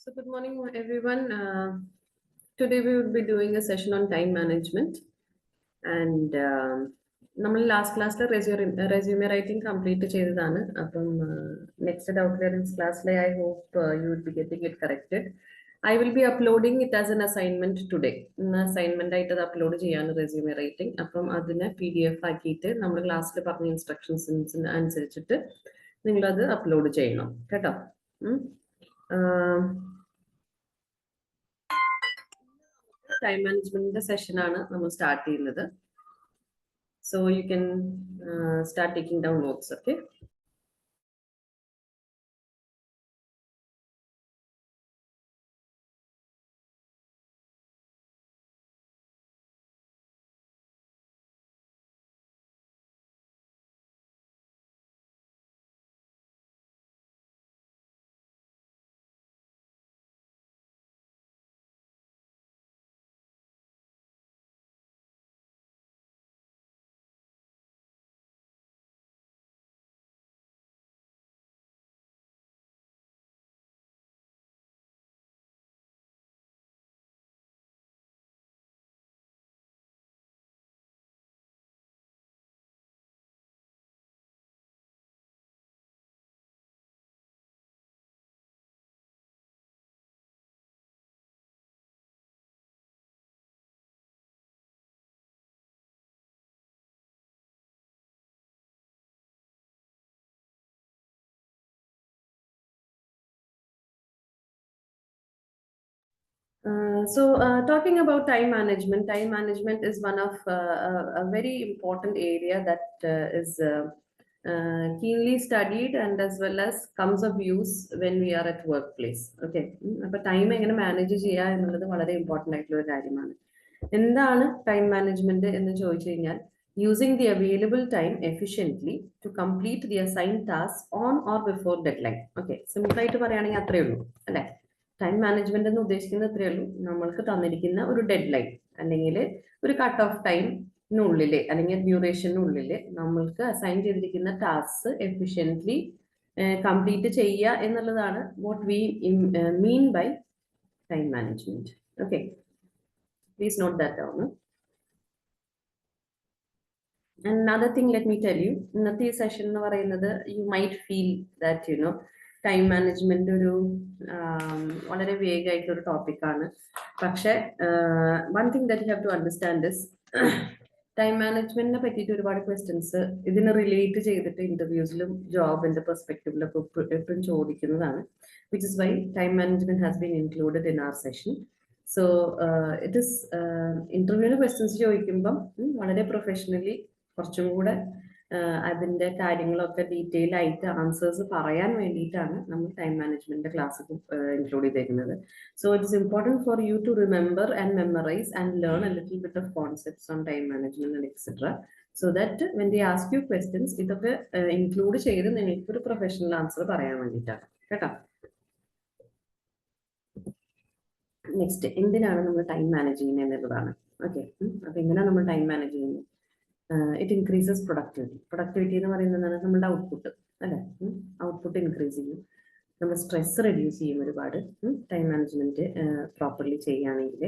So good morning, everyone. Today we will be doing a session on time management. And നമ്മൾ last ക്ലാസ്സിൽ resume writing complete ചെയ്തതാണ്. അപ്പം next doubt clearance ക്ലാസ്സിലെ I hope you will be getting it corrected. I will be uploading it as an assignment today. ഇന്ന് assignment ആയിട്ട് അത് upload ചെയ്യാണ് resume writing. അപ്പം അതിനെ PDF ആക്കിയിട്ട് നമ്മൾ ക്ലാസ്സിൽ പറഞ്ഞ ഇൻസ്ട്രക്ഷൻസ് അനുസരിച്ചിട്ട് നിങ്ങളത് അപ്ലോഡ് ചെയ്യണം കേട്ടോ. ടൈം മാനേജ്മെന്റിന്റെ സെഷൻ ആണ് നമ്മൾ സ്റ്റാർട്ട് ചെയ്യുന്നത്. So you can start taking down notes. Okay, talking about time management is one of a very important area that is keenly studied and as well as comes of use when we are at workplace. Okay, അപ്പോൾ time എങ്ങനെ manage ചെയ്യുക എന്നുള്ളത് വളരെ important ആയിട്ടുള്ള ഒരു കാര്യമാണ്. എന്താണ് time management എന്ന് ചോദിച്ചു കഴിഞ്ഞാൽ using the available time efficiently to complete the assigned tasks on or before deadline. Okay, simple ആയിട്ട് പറയുകയാണെങ്കിൽ അത്രയേ ഉള്ളൂ അല്ലേ. ടൈം മാനേജ്മെന്റ് എന്ന് ഉദ്ദേശിക്കുന്നത് അത്രയേ ഉള്ളൂ, നമ്മൾക്ക് തന്നിരിക്കുന്ന ഒരു ഡെഡ് ലൈൻ അല്ലെങ്കിൽ ഒരു കട്ട് ഓഫ് ടൈമിനുള്ളിൽ അല്ലെങ്കിൽ ഡ്യൂറേഷനുള്ളിൽ നമ്മൾക്ക് അസൈൻ ചെയ്തിരിക്കുന്ന ടാസ്ക് എഫിഷ്യൻ്റ്ലി കംപ്ലീറ്റ് ചെയ്യുക എന്നുള്ളതാണ് what we mean by time management. Okay, please note that down. Another thing, let me tell you, ഇന്നത്തെ ഈ സെഷൻ എന്ന് പറയുന്നത് you might feel that time management ഒരു വളരെ വേഗമായിട്ടുള്ള ഒരു ടോപ്പിക്കാണ്. പക്ഷെ one thing that you have to understand is time മാനേജ്മെന്റിനെ പറ്റിയിട്ട് ഒരുപാട് ക്വസ്റ്റ്യൻസ് ഇതിനെ റിലേറ്റ് ചെയ്തിട്ട് ഇന്റർവ്യൂസിലും ജോബിന്റെ പെർസ്പെക്റ്റീവിലൊക്കെ എപ്പോഴും ചോദിക്കുന്നതാണ്. Which is why time management has been included in our session. So it is ഇന്റർവ്യൂവിന് ക്വസ്റ്റ്യൻസ് ചോദിക്കുമ്പം വളരെ പ്രൊഫഷണലി കുറച്ചും കൂടെ അതിന്റെ കാര്യങ്ങളൊക്കെ ഡീറ്റെയിൽ ആയിട്ട് ആൻസേഴ്സ് പറയാൻ വേണ്ടിയിട്ടാണ് നമ്മൾ ടൈം മാനേജ്മെന്റ് ക്ലാസ് ഇൻക്ലൂഡ് ചെയ്തേക്കുന്നത്. So it is important for you to remember and memorize and learn a little bit of concepts on time management and etcetera. So that when the ask you questions ഇതൊക്കെ ഇൻക്ലൂഡ് ചെയ്ത് നിങ്ങൾക്ക് ഒരു professional answer പറയാൻ വേണ്ടിയിട്ടാണ് കേട്ടോ. Next, എന്തിനാണ് നമ്മൾ ടൈം മാനേജ് ചെയ്യുന്നത് എന്നുള്ളതാണ്. ഓക്കെ, അപ്പൊ എങ്ങനെയാണ് നമ്മൾ ടൈം മാനേജ് ചെയ്യുന്നത്? ഇറ്റ് ഇൻക്രീസസ് പ്രൊഡക്ടിവിറ്റി എന്ന് പറയുന്നതാണ് നമ്മളുടെ ഔട്ട്പുട്ട് അല്ലെ. ഔട്ട്പുട്ട് ഇൻക്രീസ് ചെയ്യും, നമ്മൾ സ്ട്രെസ് റെഡ്യൂസ് ചെയ്യും ഒരുപാട്. ടൈം മാനേജ്മെന്റ് പ്രോപ്പർലി ചെയ്യുകയാണെങ്കിൽ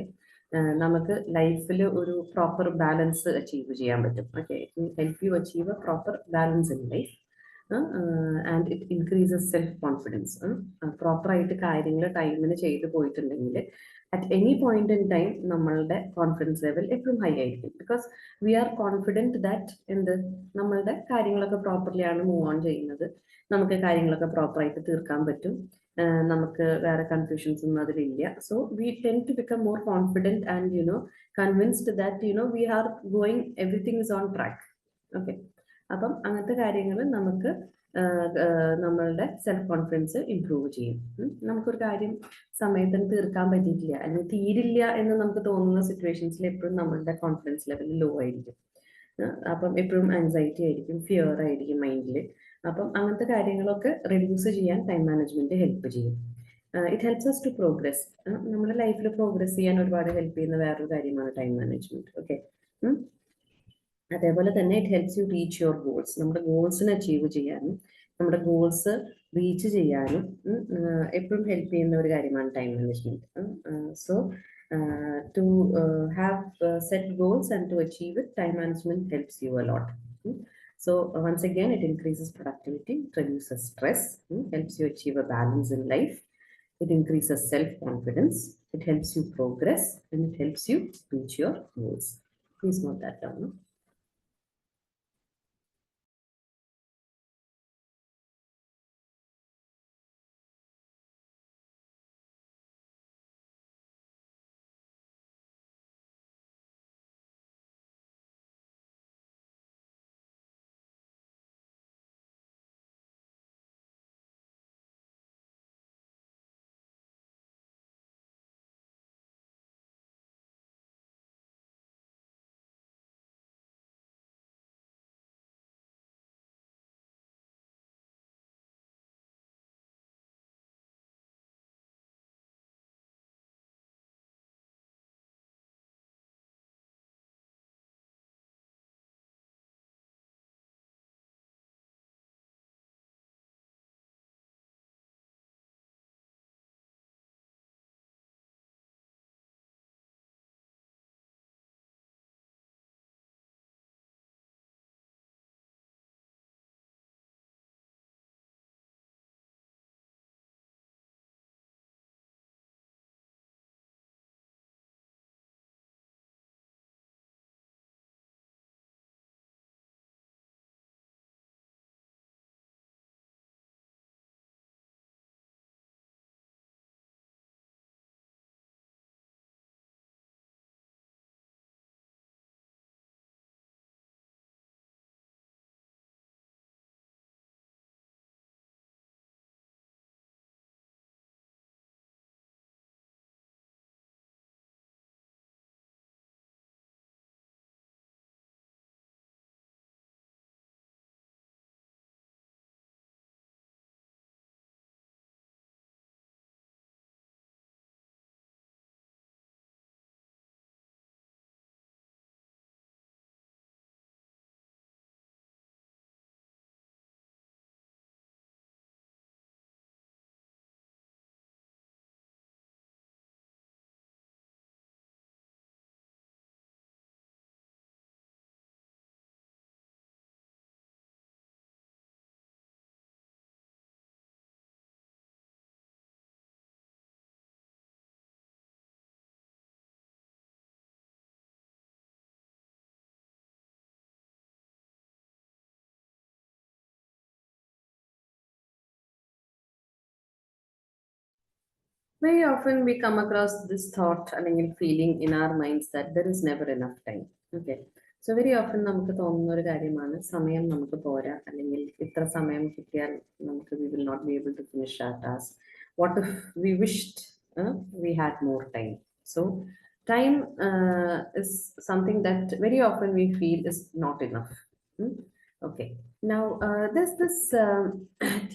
നമുക്ക് ലൈഫിൽ ഒരു പ്രോപ്പർ ബാലൻസ് അച്ചീവ് ചെയ്യാൻ പറ്റും. Okay, help you achieve A proper balance in life and it increases self confidence. പ്രോപ്പറായിട്ട് കാര്യങ്ങൾ ടൈമിന് ചെയ്ത് പോയിട്ടുണ്ടെങ്കിൽ at any point in time നമ്മളുടെ കോൺഫിഡൻസ് ലെവൽ എപ്പോഴും ഹൈ ആയിരിക്കും. Because we R confident that നമ്മളുടെ കാര്യങ്ങളൊക്കെ പ്രോപ്പർലി ആണ് മൂവ് ഓൺ ചെയ്യുന്നത്, നമുക്ക് കാര്യങ്ങളൊക്കെ പ്രോപ്പറായിട്ട് തീർക്കാൻ പറ്റും, നമുക്ക് വേറെ കൺഫ്യൂഷൻസ് ഒന്നും അതിലില്ല. So we tend to become more confident and convinced that we are going everything is on track. Okay, അപ്പം അങ്ങനത്തെ കാര്യങ്ങൾ നമുക്ക് നമ്മളുടെ സെൽഫ് കോൺഫിഡൻസ് ഇംപ്രൂവ് ചെയ്യും. നമുക്കൊരു കാര്യം സമയത്തിന് തീർക്കാൻ പറ്റിയിട്ടില്ല അല്ലെങ്കിൽ തീരില്ല എന്ന് നമുക്ക് തോന്നുന്ന സിറ്റുവേഷൻസിൽ എപ്പോഴും നമ്മളുടെ കോൺഫിഡൻസ് ലെവൽ ലോ ആയിരിക്കും. അപ്പം എപ്പോഴും ആൻസൈറ്റി ആയിരിക്കും, ഫിയർ ആയിരിക്കും മൈൻഡിൽ. അപ്പം അങ്ങനത്തെ കാര്യങ്ങളൊക്കെ റെഡ്യൂസ് ചെയ്യാൻ ടൈം മാനേജ്മെന്റ് ഹെൽപ്പ് ചെയ്യും. It helps us to progress. നമ്മുടെ ലൈഫിൽ പ്രോഗ്രസ് ചെയ്യാൻ ഒരുപാട് ഹെൽപ്പ് ചെയ്യുന്ന വേറൊരു കാര്യമാണ് ടൈം മാനേജ്മെന്റ്. ഓക്കെ, അതേപോലെ തന്നെ it helps you reach your goals. നമ്മുടെ ഗോൾസിനെ അച്ചീവ് ചെയ്യാനും നമ്മുടെ ഗോൾസ് റീച്ച് ചെയ്യാനും എപ്പോഴും ഹെൽപ്പ് ചെയ്യുന്ന ഒരു കാര്യമാണ് time management. So to have set goals and to achieve it, time management helps you a lot. So once again, it increases productivity, reduces stress, helps you achieve a balance in life. It increases self-confidence. It helps you progress, and it helps you reach your goals. Please note that down. No? Very often we come across this thought or feeling in our minds that there is never enough time. Okay. So very often നമുക്ക് തോന്നുന്ന ഒരു കാര്യമാണ് സമയം നമുക്ക് പോരാ, അല്ലെങ്കിൽ ഇത്ര സമയം കിട്ടിയാൽ നമുക്ക് we will not be able to finish our task. What if we wished we had more time? So time is something that very often we feel is not enough. Okay. Now there's this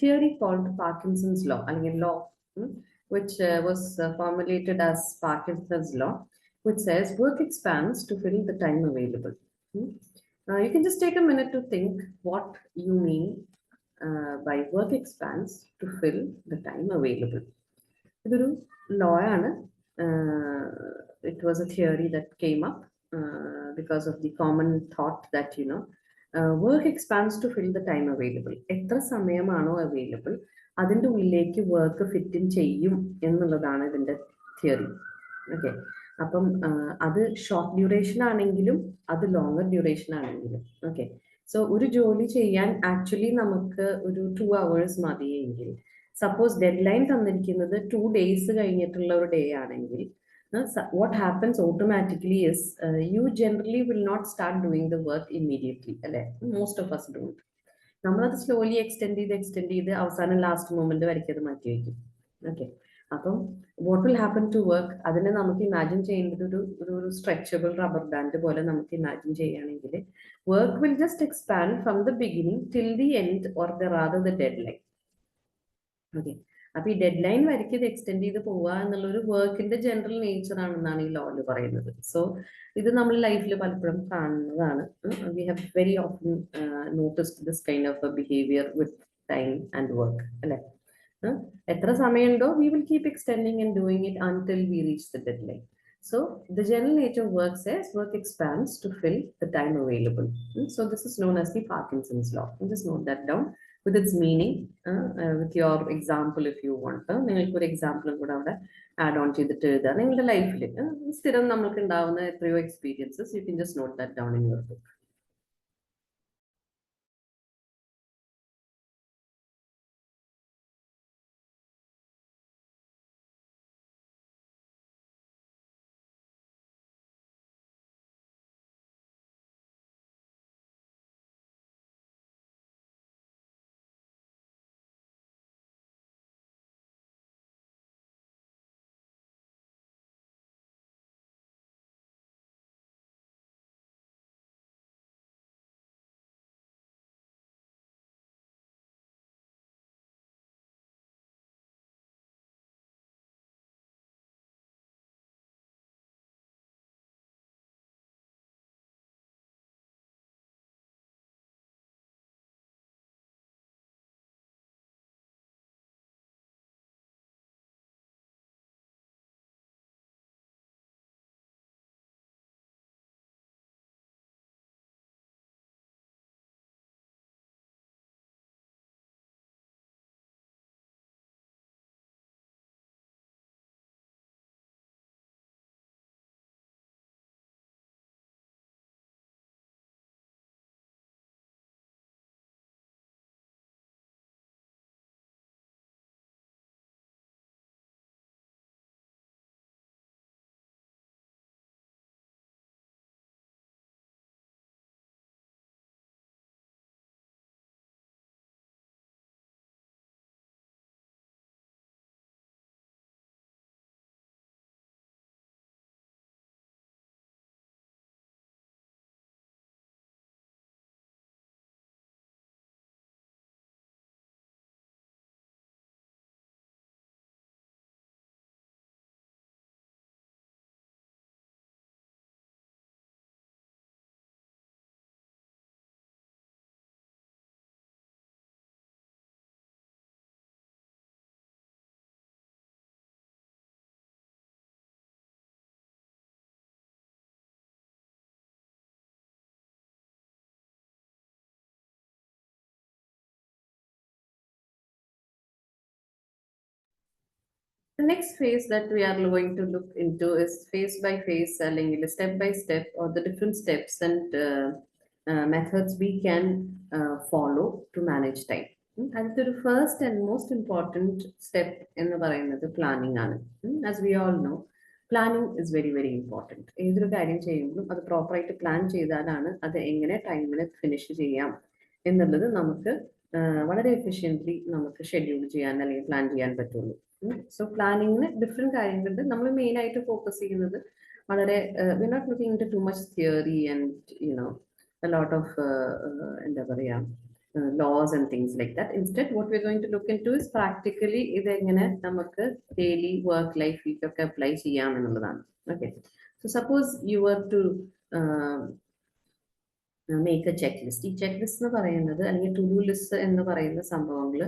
theory called Parkinson's law, law, which was formulated as Parkinson's law, which says work expands to fill the time available. You can just take a minute to think what you mean by work expands to fill the time available. ഇതൊരു law ആണ്. It was a theory that came up because of the common thought that work expands to fill the time available. എത്ര സമയമാണോ available അതിൻ്റെ ഉള്ളിലേക്ക് work fit in ചെയ്യും എന്നുള്ളതാണ് ഇതിൻ്റെ theory. Okay. അപ്പം അത് ഷോർട്ട് ഡ്യൂറേഷൻ ആണെങ്കിലും അത് ലോങ്ങർ ഡ്യൂറേഷൻ ആണെങ്കിലും. ഓക്കെ. സോ ഒരു ജോലി ചെയ്യാൻ ആക്ച്വലി നമുക്ക് ഒരു 2 hours മതിയെങ്കിൽ, സപ്പോസ് ഡെഡ് ലൈൻ തന്നിരിക്കുന്നത് 2 days കഴിഞ്ഞിട്ടുള്ള ഒരു ഡേ ആണെങ്കിൽ, what happens automatically is you generally will not start doing the work immediately. അല്ലെ? Most of us don't. നമ്മളത് സ്ലോലി എക്സ്റ്റെൻഡ് ചെയ്ത് അവസാനം ലാസ്റ്റ് മൊമെന്റ് വരയ്ക്ക് അത് മാറ്റി വയ്ക്കും. ഓക്കെ. അപ്പം what will happen to work, അതിനെ നമുക്ക് ഇമാജിൻ ചെയ്യേണ്ടത് ഒരു സ്ട്രെച്ചബിൾ റബ്ബർ ബാൻഡ് പോലെ നമുക്ക് ഇമാജിൻ ചെയ്യുകയാണെങ്കിൽ work will just expand from the beginning till the end or rather the deadline. Okay. അപ്പൊ ഈ ഡെഡ് ലൈൻ വരയ്ക്ക് ഇത് എക്സ്റ്റെൻഡ് ചെയ്ത് പോവുക എന്നുള്ളൊരു വർക്കിന്റെ ജനറൽ നേച്ചർ ആണെന്നാണ് ഈ ലോയിൽ പറയുന്നത്. സോ ഇത് നമ്മൾ ലൈഫിൽ പലപ്പോഴും കാണുന്നതാണ്. We have very often noticed this kind of behaviour with time and work, അല്ലെ? എത്ര സമയമുണ്ടോ we will keep extending and doing it until we reach the deadline. So the general nature of work says work expands to fill the time available. So this is known as the Parkinson's law. Just note that down with its meaning, with your example if you want. നിങ്ങൾക്ക് ഒരു എക്സാമ്പിളും കൂടെ അവിടെ add on ചെയ്തിട്ട് എഴുതുക നിങ്ങളുടെ ലൈഫിൽ സ്ഥിരം നമ്മൾക്ക് ഉണ്ടാവുന്ന എത്രയോ experiences you can just note that down in your book. The next phase that we are going to look into is phase by phase, അല്ലെങ്കിൽ step by step, or the different steps and methods we can follow to manage time. അതിന്റെ ഒരു first and most important step എന്ന് പറയുന്നത് planning ആണ്. As we all no planning is very very important. ഏതൊരു കാര്യം ചെയ്യുമ്പോഴും അത് പ്രോപ്പറായിട്ട് പ്ലാൻ ചെയ്താലാണ് അത് എങ്ങനെ ടൈമിന് ഫിനിഷ് ചെയ്യാം എന്നുള്ളത് നമുക്ക് വളരെ എഫിഷ്യൻ്റ്ലി നമുക്ക് ഷെഡ്യൂൾ ചെയ്യാൻ അല്ലെങ്കിൽ പ്ലാൻ ചെയ്യാൻ പറ്റുള്ളൂ. സോ പ്ലാനിങ്ങിന് ഡിഫറെൻറ്റ് കാര്യങ്ങളുണ്ട്. നമ്മൾ മെയിനായിട്ട് ഫോക്കസ് ചെയ്യുന്നത് വളരെ we not looking into too much theory and you know a lot of എന്താ പറയുക laws and things like that. Instead, what we're going to look into is practically ഇതെങ്ങനെ നമുക്ക് ഡെയിലി വർക്ക് ലൈഫിലേക്കൊക്കെ അപ്ലൈ ചെയ്യാം എന്നുള്ളതാണ്. Okay, so suppose you were to make a check list. ഈ check list എന്ന് പറയുന്നത് അല്ലെങ്കിൽ ടു ഡു ലിസ്റ്റ് എന്ന് പറയുന്ന സംഭവങ്ങൾ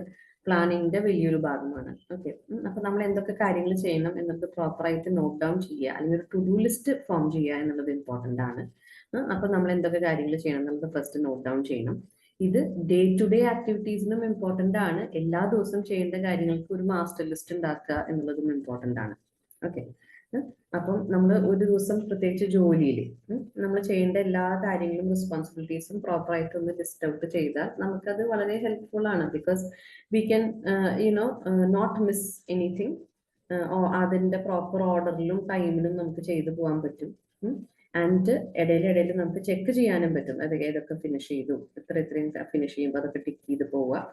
പ്ലാനിങ്ങിന്റെ വലിയൊരു ഭാഗമാണ്. ഓക്കെ, അപ്പൊ നമ്മൾ എന്തൊക്കെ കാര്യങ്ങൾ ചെയ്യണം എന്നുള്ളത് പ്രോപ്പറായിട്ട് നോട്ട് ഡൗൺ ചെയ്യുക അല്ലെങ്കിൽ ഒരു ടു ഡു ലിസ്റ്റ് ഫോം ചെയ്യുക എന്നുള്ളത് ഇമ്പോർട്ടൻ്റ് ആണ്. അപ്പൊ നമ്മൾ എന്തൊക്കെ കാര്യങ്ങൾ ചെയ്യണം എന്നുള്ളത് ഫസ്റ്റ് നോട്ട് ഡൗൺ ചെയ്യണം. ഇത് ഡേ ടു ഡേ ആക്ടിവിറ്റീസിനും ഇമ്പോർട്ടൻ്റ് ആണ്. എല്ലാ ദിവസവും ചെയ്യേണ്ട കാര്യങ്ങൾക്ക് ഒരു മാസ്റ്റർ ലിസ്റ്റ് ഉണ്ടാക്കുക എന്നുള്ളതും ഇമ്പോർട്ടൻ്റ് ആണ്. ഓക്കെ, അപ്പം നമ്മൾ ഒരു ദിവസം പ്രത്യേകിച്ച് ജോലിയിൽ നമ്മൾ ചെയ്യേണ്ട എല്ലാ കാര്യങ്ങളും റെസ്പോൺസിബിലിറ്റീസും പ്രോപ്പറായിട്ട് ഒന്ന് ലിസ്റ്റ് ഔട്ട് ചെയ്താൽ നമുക്കത് വളരെ ഹെൽപ്ഫുൾ ആണ്. Because we can you know not miss anything. അതിൻ്റെ പ്രോപ്പർ ഓർഡറിലും ടൈമിലും നമുക്ക് ചെയ്തു പോകാൻ പറ്റും. ആൻഡ് ഇടയിൽ നമുക്ക് ചെക്ക് ചെയ്യാനും പറ്റും. അതൊക്കെ ഏതൊക്കെ ഫിനിഷ് ചെയ്തു, എത്രയും ഫിനിഷ് ചെയ്യുമ്പോൾ അതൊക്കെ ടിക്ക് ചെയ്ത് പോവുക.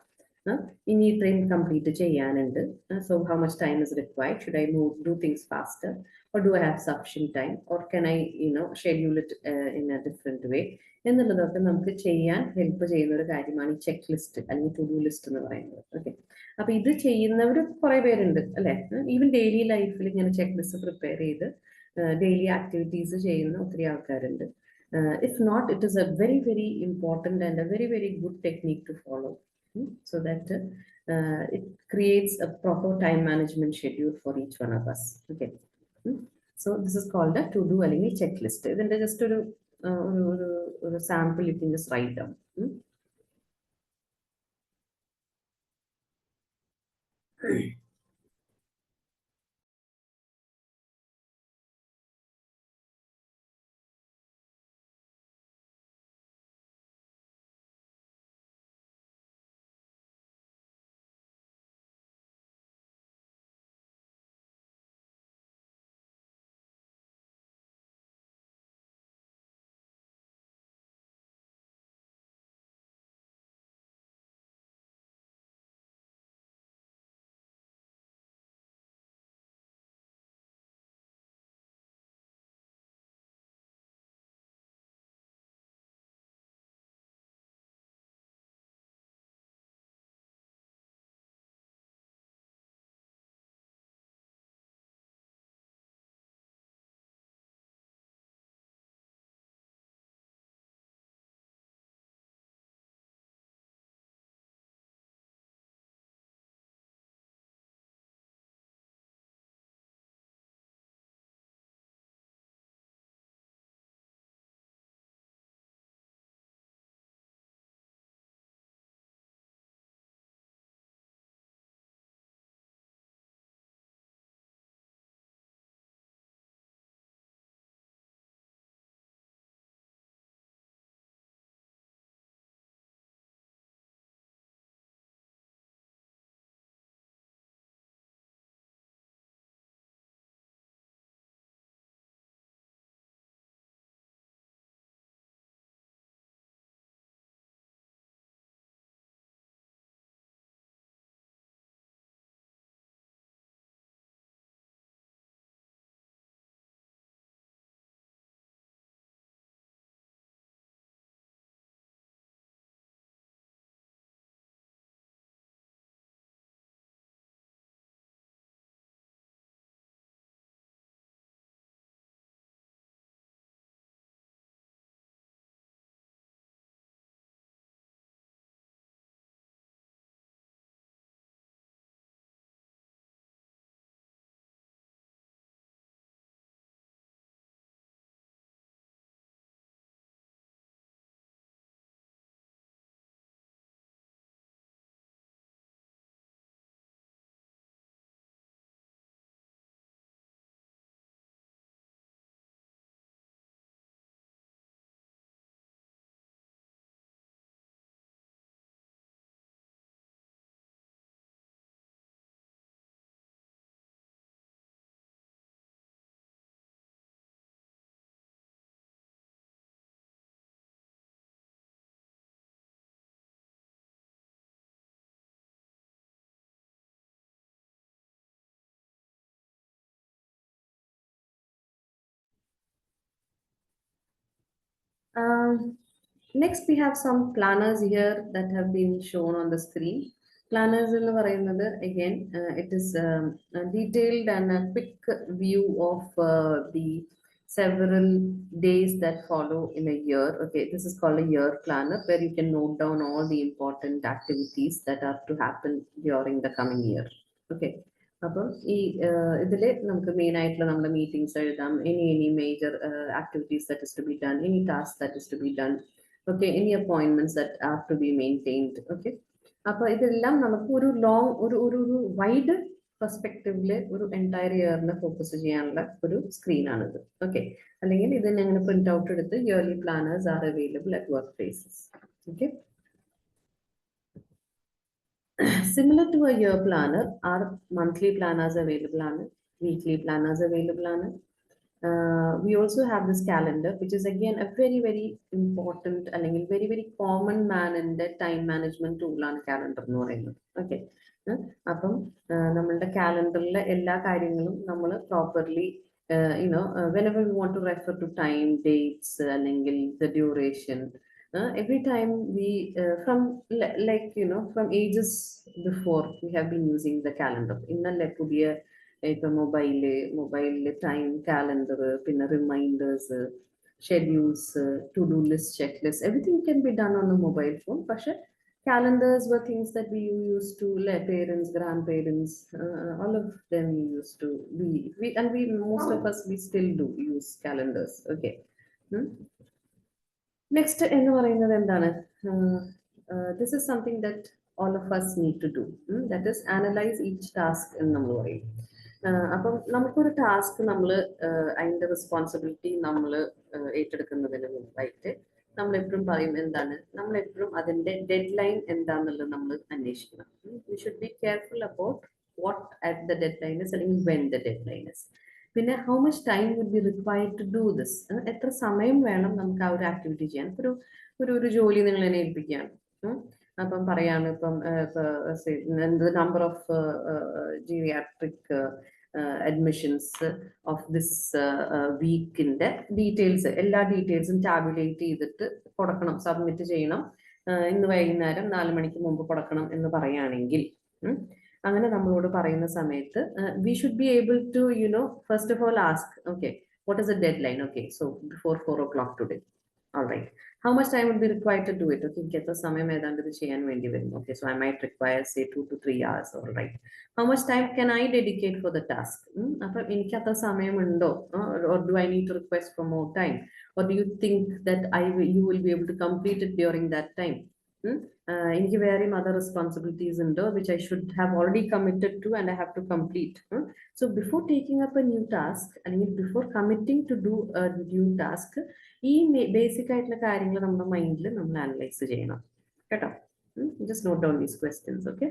ഇനി ഇത്രയും കംപ്ലീറ്റ് ചെയ്യാനുണ്ട്. So how much time is required, should I do things faster or do I have sufficient time or can I schedule it in a different way എന്നുള്ളതൊക്കെ നമുക്ക് ചെയ്യാൻ ഹെൽപ്പ് ചെയ്യുന്ന ഒരു കാര്യമാണ് ഈ ചെക്ക് ലിസ്റ്റ് അല്ലെങ്കിൽ ടു ഡു ലിസ്റ്റ് എന്ന് പറയുന്നത്. ഓക്കെ, അപ്പൊ ഇത് ചെയ്യുന്നവർ കുറെ പേരുണ്ട് അല്ലെ. ഈവൻ ഡെയിലി ലൈഫിൽ ഇങ്ങനെ ചെക്ക് ലിസ്റ്റ് പ്രിപ്പയർ ചെയ്ത് ഡെയിലി ആക്ടിവിറ്റീസ് ചെയ്യുന്ന ഒത്തിരി ആൾക്കാരുണ്ട്. If not, it is a very very important and a very very good technique to follow so that It creates a proper time management schedule for each one of us. Okay. So this is called a to-do അല്ലെങ്കിൽ checklist. ഇതിന്റെ just ഒരു sample you can just write down. Next, we have some planners here that have been shown on the screen. Planners in the again, it is detailed and a quick view of the several days that follow in a year. Okay, this is called a year planner where you can note down all the important activities that are to happen during the coming year. Okay. അപ്പം ഈ ഇതില് നമുക്ക് main ആയിട്ടുള്ള നമ്മുടെ meetings എഴുതാം any major activities that is to be done any task that is to be done okay any appointments that are to be maintained okay അപ്പൊ ഇതെല്ലാം നമുക്ക് ഒരു ലോങ് ഒരു വൈഡ് പെർസ്പെക്റ്റീവില് ഒരു എൻറ്റയർ ഇയറിനെ ഫോക്കസ് ചെയ്യാനുള്ള ഒരു സ്ക്രീനാണിത് ഓക്കെ അല്ലെങ്കിൽ ഇത് ഞങ്ങൾ പ്രിന്റ് ഔട്ട് എടുത്ത് yearly planners are available at work places okay Similar to a year planner, our monthly planners available, weekly planners available. We also have this calendar, which is again a very, very important and very, very common man in the time management tool on calendar. Okay. അപ്പം നമ്മളുടെ കാലണ്ടറിലെ എല്ലാ കാര്യങ്ങളും നമ്മൾ properly whenever we want to refer to time, dates, അല്ലെങ്കിൽ the duration, every time we from ages before we have been using the calendar ഇന്നല്ലേ പുതിയ ഇപ്പൊ മൊബൈലില് ടൈം കാലണ്ടർ പിന്നെ reminders schedules to do list check list everything can be done on a mobile phone പക്ഷെ Calendars were things that we used to let parents, grandparents, all of them used to and we most of us we still do use calendars. Okay. Hmm? Next എന്ന് പറയുന്നത് എന്താണ്? This is something that all of us need to do. That is analyze each task എന്ന് നമ്മൾ പറയും. അപ്പം നമുക്കൊരു task നമ്മൾ അതിന്റെ റെസ്പോൺസിബിലിറ്റി നമ്മൾ ഏറ്റെടുക്കുന്നതിന് മുമ്പായിട്ട് നമ്മൾ എപ്പോഴും പറയും എന്താണ് നമ്മൾ എപ്പോഴും അതിന്റെ ഡെഡ് ലൈൻ എന്താണെന്നുള്ളത് നമ്മൾ അന്വേഷിക്കണം. We should be careful about what at the deadline is അല്ലെങ്കിൽ when the deadline is. പിന്നെ how much time would be required to do this, എത്ര സമയം വേണം നമുക്ക് ആ ഒരു ആക്ടിവിറ്റി ചെയ്യാൻ. ഒരു ഒരു ഒരു ജോലി നിങ്ങൾ എന്നെ ഏൽപ്പിക്കുകയാണ്. അപ്പം പറയാണ് ഇപ്പം number of geriatric admissions of this വീക്കിന്റെ ഡീറ്റെയിൽസ് എല്ലാ ഡീറ്റെയിൽസും ടാബുലേറ്റ് ചെയ്തിട്ട് കൊടുക്കണം, സബ്മിറ്റ് ചെയ്യണം, ഇന്ന് വൈകുന്നേരം 4 മണിക്ക് മുമ്പ് കൊടുക്കണം എന്ന് പറയുകയാണെങ്കിൽ അങ്ങനെ നമ്മളോട് പറയുന്ന സമയത്ത് we should be able to first of all ask okay what is the deadline, okay so before 4 o'clock today. All right. How much time would be required to do it? Okay, get the സമയം ഏതാണ്ട് ഇത് ചെയ്യാൻ വേണ്ടി വരും. Okay, so I might require say 2 to 3 hours. All right. How much time can I dedicate for the task? അപ്പം എനിക്ക് അത്ര സമയമുണ്ടോ? Or do I need to request for more time? Or do you think that you will be able to complete it during that time? എനിക്ക് വേറെയും other responsibilities ഉണ്ടോ which I should have already committed to and I have to complete. So before taking up a new task അല്ലെങ്കിൽ before committing to do a new task ഈ basic ആയിട്ടുള്ള കാര്യങ്ങൾ നമ്മുടെ മൈൻഡിൽ നമ്മൾ അനലൈസ് ചെയ്യണം കേട്ടോ. Just note down these questions. Okay.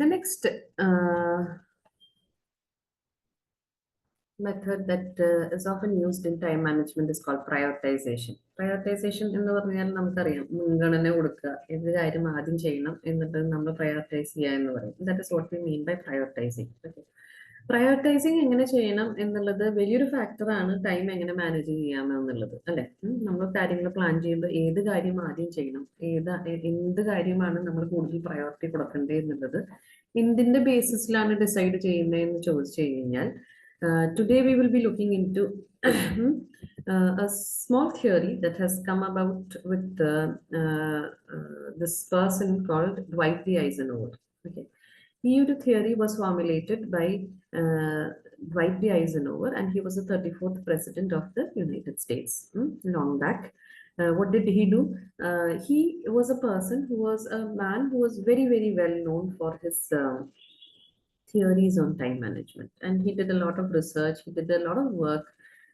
The next uh, method that is often used in time management is called prioritization. Prioritization എന്ന് പറഞ്ഞാൽ നമുക്കറിയാം മുൻഗണന കൊടുക്കുക ഏത് കാര്യം ആദ്യം ചെയ്യണം എന്നിട്ട് നമ്മൾ പ്രയോറിറ്റൈസ് ചെയ്യുക എന്ന് പറയും. That is what we mean by prioritizing. Okay, prioritizing എങ്ങനെ ചെയ്യണം എന്നുള്ളത് വലിയൊരു ഫാക്ടറാണ് ടൈം എങ്ങനെ മാനേജ് ചെയ്യാം എന്നുള്ളത് അല്ലെ. നമ്മൾ കാര്യങ്ങൾ പ്ലാൻ ചെയ്യുമ്പോൾ ഏത് കാര്യം ആദ്യം ചെയ്യണം, എന്ത് കാര്യമാണ് നമ്മൾ കൂടുതൽ പ്രയോറിറ്റി കൊടുക്കേണ്ടത് എന്നുള്ളത് എന്തിന്റെ ബേസിസിലാണ് ഡിസൈഡ് ചെയ്യുന്നതെന്ന് ചോദിച്ചു കഴിഞ്ഞാൽ today we will be looking into a small theory that has come about with this person called Dwight D. Eisenhower. Okay, EUD theory was formulated by Dwight D. Eisenhower, and he was the 34th president of the United States long back. What did he do? He was a person who was a man who was very, very well known for his theories on time management. And he did a lot of research, he did a lot of work,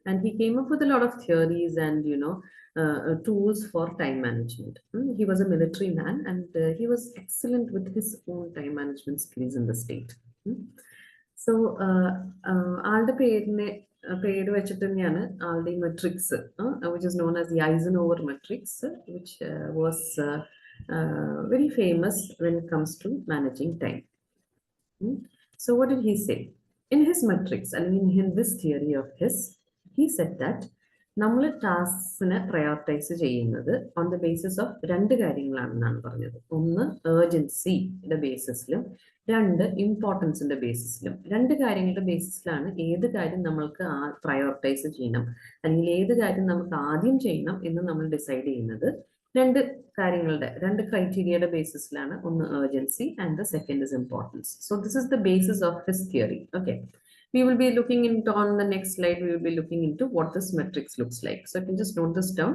and he came up with a lot of theories and, tools for time management. He was a military man and he was excellent with his own time management skills in the state. So, ആളുടെ പേര് വെച്ചിട്ട് തന്നെയാണ് ആളുടെ matrix, which is known as the Eisenhower matrix, which was very famous when it comes to managing time. So what did he say? In his matrix, I mean in this theory of his, he said that നമ്മൾ ടാസ്കിനെ prioritise ചെയ്യുന്നത് on the basis of രണ്ട് കാര്യങ്ങളാണെന്നാണ് പറഞ്ഞത്. ഒന്ന് ഏർജൻസിയുടെ ബേസിസിലും രണ്ട് ഇമ്പോർട്ടൻസിന്റെ ബേസിസിലും. രണ്ട് കാര്യങ്ങളുടെ ബേസിസിലാണ് ഏത് കാര്യം നമ്മൾക്ക് പ്രയോറിറ്റൈസ് ചെയ്യണം അല്ലെങ്കിൽ ഏത് കാര്യം നമുക്ക് ആദ്യം ചെയ്യണം എന്ന് നമ്മൾ ഡിസൈഡ് ചെയ്യുന്നത് രണ്ട് കാര്യങ്ങളുടെ രണ്ട് ക്രൈറ്റീരിയയുടെ ബേസിസിലാണ്. ഒന്ന് urgency and the second is importance. So this is the basis of his theory. Okay, we will be looking into on the next slide, we will be looking into what this matrix looks like. So you can just note this down.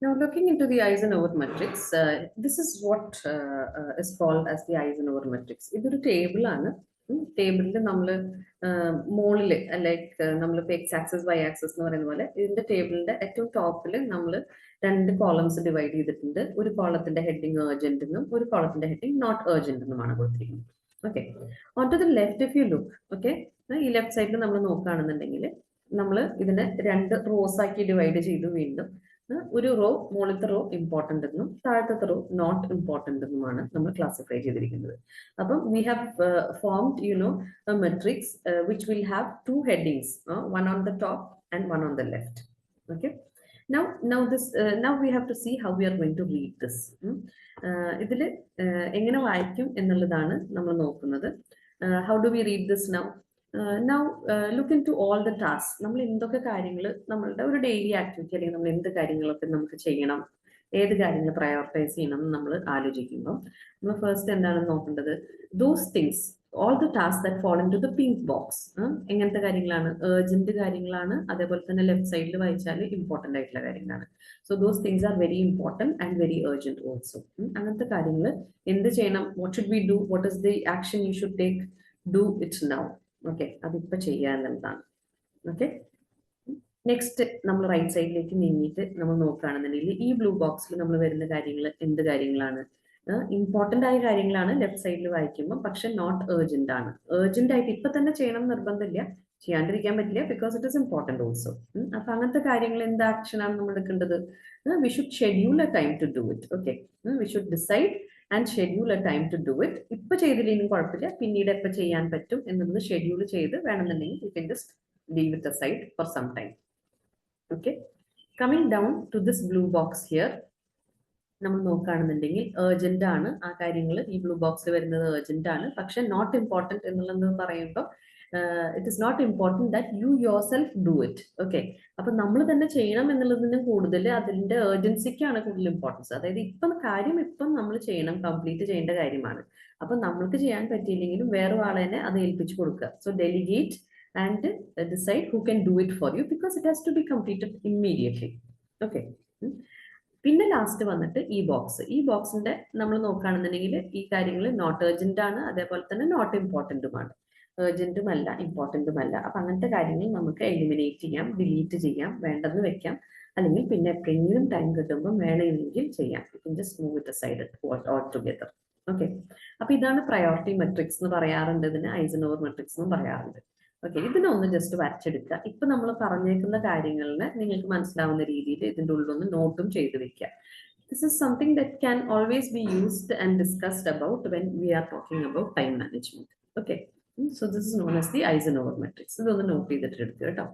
Now, looking into the Eisenhower matrix, this is what is called as the Eisenhower matrix. ഇതൊരു table ആണ്. ടേബിളിൽ നമ്മൾ മുകളിൽ like നമ്മളിപ്പോൾ X access Y access എന്ന് പറയുന്ന പോലെ ഇതിന്റെ ടേബിളിന്റെ ഏറ്റവും ടോപ്പിൽ നമ്മൾ രണ്ട് കോളംസ് ഡിവൈഡ് ചെയ്തിട്ടുണ്ട്. ഒരു കോളത്തിന്റെ ഹെഡിങ് ഏർജന്റ് എന്നും ഒരു കോളത്തിന്റെ ഹെഡിങ് നോട്ട് ഏർജന്റ് എന്നുമാണ് കൊടുത്തിരിക്കുന്നത്. Okay, on to the left if you look, okay, ഈ ലെഫ്റ്റ് സൈഡിൽ നമ്മൾ നോക്കുകയാണെന്നുണ്ടെങ്കിൽ നമ്മൾ ഇതിനെ രണ്ട് റോസ് ആക്കി ഡിവൈഡ് ചെയ്തു. വീണ്ടും ഒരു റോ മുകളിലത്തെ റോ ഇമ്പോർട്ടൻ്റ് എന്നും താഴത്തെ റോ നോട്ട് ഇമ്പോർട്ടൻ്റ് എന്നുമാണ് നമ്മൾ ക്ലാസിഫൈ ചെയ്തിരിക്കുന്നത്. അപ്പം we have formed a matrix which will have two headings, one on the top and one on the left. Okay, now we have to see how we are going to read this. ഇതിൽ എങ്ങനെ വായിക്കും എന്നുള്ളതാണ് നമ്മൾ നോക്കുന്നത്. How do we read this now? Now look into all the tasks. നമ്മൾ എന്തൊക്കെ കാര്യങ്ങൾ നമ്മളുടെ ഒരു ഡെയിലി ആക്ടിവിറ്റി അല്ലെങ്കിൽ നമ്മൾ എന്ത് കാര്യങ്ങളൊക്കെ നമുക്ക് ചെയ്യണം, ഏത് കാര്യങ്ങൾ പ്രയോറിറ്റൈസ് ചെയ്യണം എന്ന് നമ്മൾ ആലോചിക്കുമ്പോൾ നമ്മൾ ഫസ്റ്റ് എന്താണ് നോക്കേണ്ടത്? Those things, all the task that fall into the pink box. എങ്ങനത്തെ കാര്യങ്ങളാണ്? ഏർജന്റ് കാര്യങ്ങളാണ്. അതേപോലെ തന്നെ ലെഫ്റ്റ് സൈഡിൽ വായിച്ചാൽ ഇമ്പോർട്ടൻ്റ് ആയിട്ടുള്ള കാര്യങ്ങളാണ്. So those things are very important and very urgent also. അങ്ങനത്തെ കാര്യങ്ങൾ എന്ത് ചെയ്യണം? What should we do? What is the action you should take? Do it now. Okay, അതിപ്പോ ചെയ്യാന്നുള്ളതാണ്. ഓക്കെ, നെക്സ്റ്റ് നമ്മൾ റൈറ്റ് സൈഡിലേക്ക് നീങ്ങിയിട്ട് നമ്മൾ നോക്കുകയാണെന്നുണ്ടെങ്കിൽ ഈ ബ്ലൂ ബോക്സിൽ നമ്മൾ വരുന്ന കാര്യങ്ങൾ എന്ത് കാര്യങ്ങളാണ്? ഇമ്പോർട്ടൻ്റ് ആയ കാര്യങ്ങളാണ് ലെഫ്റ്റ് സൈഡിൽ വായിക്കുമ്പോൾ, പക്ഷെ നോട്ട് ഏർജന്റ് ആണ്. ഏർജന്റ് ആയിട്ട് ഇപ്പൊ തന്നെ ചെയ്യണം നിർബന്ധമില്ല, ചെയ്യാണ്ടിരിക്കാൻ പറ്റില്ല, because it is important also. അപ്പൊ അങ്ങനത്തെ കാര്യങ്ങൾ എന്ത് ആക്ഷനാണ് നമ്മൾ എടുക്കേണ്ടത്? We should schedule a time to do it. Okay, we should decide and schedule a time to do it. ഇപ്പൊ ചെയ്തില്ലെങ്കിലും കുഴപ്പമില്ല, പിന്നീട് എപ്പോൾ ചെയ്യാൻ പറ്റും എന്നുള്ളത് ഷെഡ്യൂൾ ചെയ്ത് വേണമെന്നുണ്ടെങ്കിൽ you can just leave it aside for some time. Okay, coming down to this blue box here, നമ്മൾ നോക്കുകയാണെന്നുണ്ടെങ്കിൽ ഏർജന്റ് ആണ് ആ കാര്യങ്ങൾ. ഈ ബ്ലൂ ബോക്സിൽ വരുന്നത് ഏർജന്റ് ആണ്, പക്ഷെ നോട്ട് ഇമ്പോർട്ടൻറ്റ് എന്നുള്ളത് പറയുമ്പോൾ it is not important that you yourself do it. Okay, അപ്പൊ നമ്മൾ തന്നെ ചെയ്യണം എന്നുള്ളതിന് കൂടുതൽ അതിന്റെ ഏർജൻസിക്കാണ് കൂടുതൽ ഇമ്പോർട്ടൻസ്. അതായത് ഇപ്പം കാര്യം ഇപ്പം നമ്മൾ ചെയ്യണം, കംപ്ലീറ്റ് ചെയ്യേണ്ട കാര്യമാണ്. അപ്പൊ നമ്മൾക്ക് ചെയ്യാൻ പറ്റിയില്ലെങ്കിലും വേറെ ആളെ തന്നെ അത് ഏൽപ്പിച്ചു കൊടുക്കുക. So delegate and decide who can do it for you, because it has to be completed immediately. Okay, പിന്നെ ലാസ്റ്റ് വന്നിട്ട് ഈ ബോക്സ്. ഈ ബോക്സിന്റെ നമ്മൾ നോക്കുകയാണെന്നുണ്ടെങ്കിൽ ഈ കാര്യങ്ങൾ നോട്ട് ഏർജന്റ് ആണ്, അതേപോലെ തന്നെ നോട്ട് ഇമ്പോർട്ടൻറ്റുമാണ്. ഏർജന്റും അല്ല, ഇമ്പോർട്ടൻറ്റും അല്ല. അപ്പൊ അങ്ങനത്തെ കാര്യങ്ങൾ നമുക്ക് എലിമിനേറ്റ് ചെയ്യാം, ഡിലീറ്റ് ചെയ്യാം, വേണ്ടെന്ന് വെക്കാം, അല്ലെങ്കിൽ പിന്നെ എപ്പോഴെങ്കിലും ടൈം കിട്ടുമ്പോൾ വേണമെങ്കിൽ ചെയ്യാം. U can just move it aside all together. Okay, അപ്പൊ ഇതാണ് പ്രയോറിറ്റി മെട്രിക്സ് എന്ന് പറയാറുണ്ട്, ഇതിന് ഐസൻഹോവർ മെട്രിക്സ് എന്നും പറയാറുണ്ട്. ഓക്കെ, ഇതിനൊന്ന് ജസ്റ്റ് വരച്ചെടുക്കുക. ഇപ്പൊ നമ്മൾ പറഞ്ഞേക്കുന്ന കാര്യങ്ങളിനെ നിങ്ങൾക്ക് മനസ്സിലാവുന്ന രീതിയിൽ ഇതിന്റെ ഉള്ളൊന്ന് നോട്ടും ചെയ്ത് വെക്കുക. This is something that can always be used and discussed about when we are talking about time management. Okay, so this is known as the Eisenhower matrix. ഇതൊന്ന് നോട്ട് ചെയ്തിട്ട് എടുക്കുക കേട്ടോ.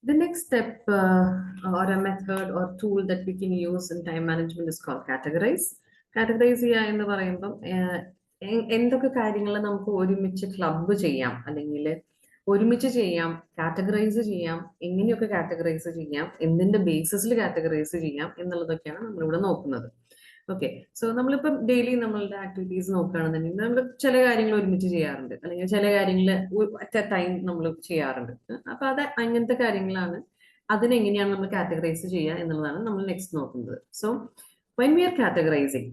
The next step or a method or tool that we can use in time management is called categorize. Categorize ചെയ്യുക എന്ന് പറയുമ്പം എന്തൊക്കെ കാര്യങ്ങൾ നമുക്ക് ഒരുമിച്ച് ക്ലബ്ബ് ചെയ്യാം അല്ലെങ്കിൽ ഒരുമിച്ച് ചെയ്യാം, കാറ്റഗറൈസ് ചെയ്യാം, എങ്ങനെയൊക്കെ കാറ്റഗറൈസ് ചെയ്യാം, എന്തിന്റെ ബേസിസിൽ കാറ്റഗറൈസ് ചെയ്യാം എന്നുള്ളതൊക്കെയാണ് നമ്മളിവിടെ നോക്കുന്നത്. ഓക്കെ, സോ നമ്മളിപ്പം ഡെയിലി നമ്മളുടെ ആക്ടിവിറ്റീസ് നോക്കുകയാണെന്നുണ്ടെങ്കിൽ നമ്മൾ ചില കാര്യങ്ങൾ ഒരുമിച്ച് ചെയ്യാറുണ്ട്, അല്ലെങ്കിൽ ചില കാര്യങ്ങൾ അറ്റ് എ ടൈം നമ്മൾ ചെയ്യാറുണ്ട്. അപ്പൊ അത് അങ്ങനത്തെ കാര്യങ്ങളാണ്. അതിനെങ്ങനെയാണ് നമ്മൾ കാറ്റഗറൈസ് ചെയ്യുക എന്നുള്ളതാണ് നമ്മൾ നെക്സ്റ്റ് നോക്കുന്നത്. So when we are categorizing,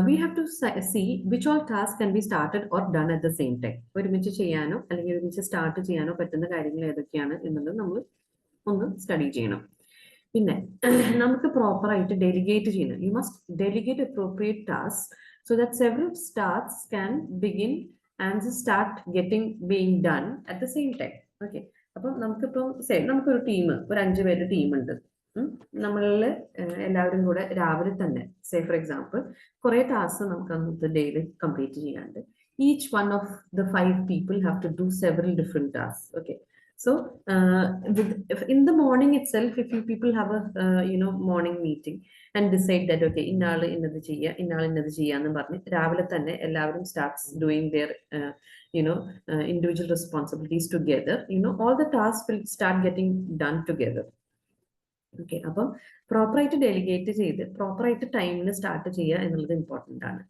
we have to see which all tasks can be started or done at the same time. ഒരുമിച്ച് ചെയ്യാനോ അല്ലെങ്കിൽ ഒരുമിച്ച് സ്റ്റാർട്ട് ചെയ്യാനോ പറ്റുന്ന കാര്യങ്ങൾ ഏതൊക്കെയാണ് എന്നുള്ളത് നമ്മൾ ഒന്ന് സ്റ്റഡി ചെയ്യണം. പിന്നെ നമുക്ക് പ്രോപ്പർ ആയിട്ട് ഡെലിഗേറ്റ് ചെയ്യണം. You must delegate appropriate task so that several tasks can begin and start getting being done at the same time. Okay, അപ്പം നമുക്കിപ്പം നമുക്കൊരു ടീം, ഒരു 5 പേരുടെ ടീം ഉണ്ട്. നമ്മളിൽ എല്ലാവരും കൂടെ രാവിലെ തന്നെ ഫോർ എക്സാമ്പിൾ കുറെ ടാസ്ക് നമുക്ക് അന്നത്തെ ഡേയിൽ കംപ്ലീറ്റ് ചെയ്യാണ്ട്. Each one of the 5 people have to do several different tasks. Okay, so in the morning itself, if you people have a morning meeting and decide that okay, ഇന്നാള് ഇന്നത് ചെയ്യുക, ഇന്നാള് ഇന്നത് ചെയ്യാന്ന് പറഞ്ഞ് രാവിലെ തന്നെ എല്ലാവരും starts doing their individual responsibilities together, all the tasks will start getting done together. Okay, അപ്പം പ്രോപ്പറായിട്ട് ഡെലിഗേറ്റ് ചെയ്ത് പ്രോപ്പറായിട്ട് ടൈമിന് സ്റ്റാർട്ട് ചെയ്യുക എന്നുള്ളത് ഇമ്പോർട്ടൻ്റ് ആണ്.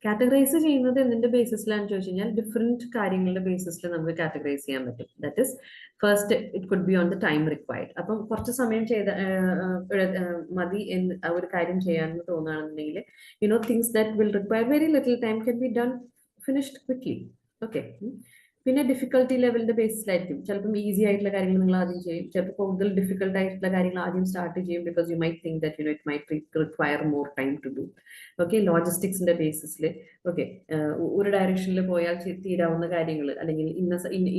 കാറ്റഗറൈസ് ചെയ്യുന്നത് എന്തിന്റെ ബേസിസിലാണെന്ന് ചോദിച്ചു കഴിഞ്ഞാൽ ഡിഫറെന്റ് കാര്യങ്ങളുടെ ബേസിസിൽ നമുക്ക് കാറ്റഗറൈസ് ചെയ്യാൻ പറ്റും. That is first it could be on the time required. അപ്പം കുറച്ച് സമയം മതി എന്ന് ഒരു കാര്യം ചെയ്യാമെന്ന് തോന്നുകയാണെന്നുണ്ടെങ്കിൽ things that will require very little time can be done finished quickly. Okay, പിന്നെ ഡിഫിക്കൽട്ടി ലെവലിന്റെ ബേസിലായിരിക്കും. ചിലപ്പം ഈസി ആയിട്ടുള്ള കാര്യങ്ങൾ നിങ്ങൾ ആദ്യം ചെയ്യും, ചിലപ്പോൾ കൂടുതൽ ഡിഫിക്കൽട്ട് ആയിട്ടുള്ള കാര്യങ്ങൾ ആദ്യം സ്റ്റാർട്ട് ചെയ്യും, because you might think that it might require more time to do. Okay, ലോജിസ്റ്റിക്സിന്റെ ബേസിസിൽ ഓക്കെ, ഒരു ഡയറക്ഷനിൽ പോയാൽ തീരാവുന്ന കാര്യങ്ങൾ അല്ലെങ്കിൽ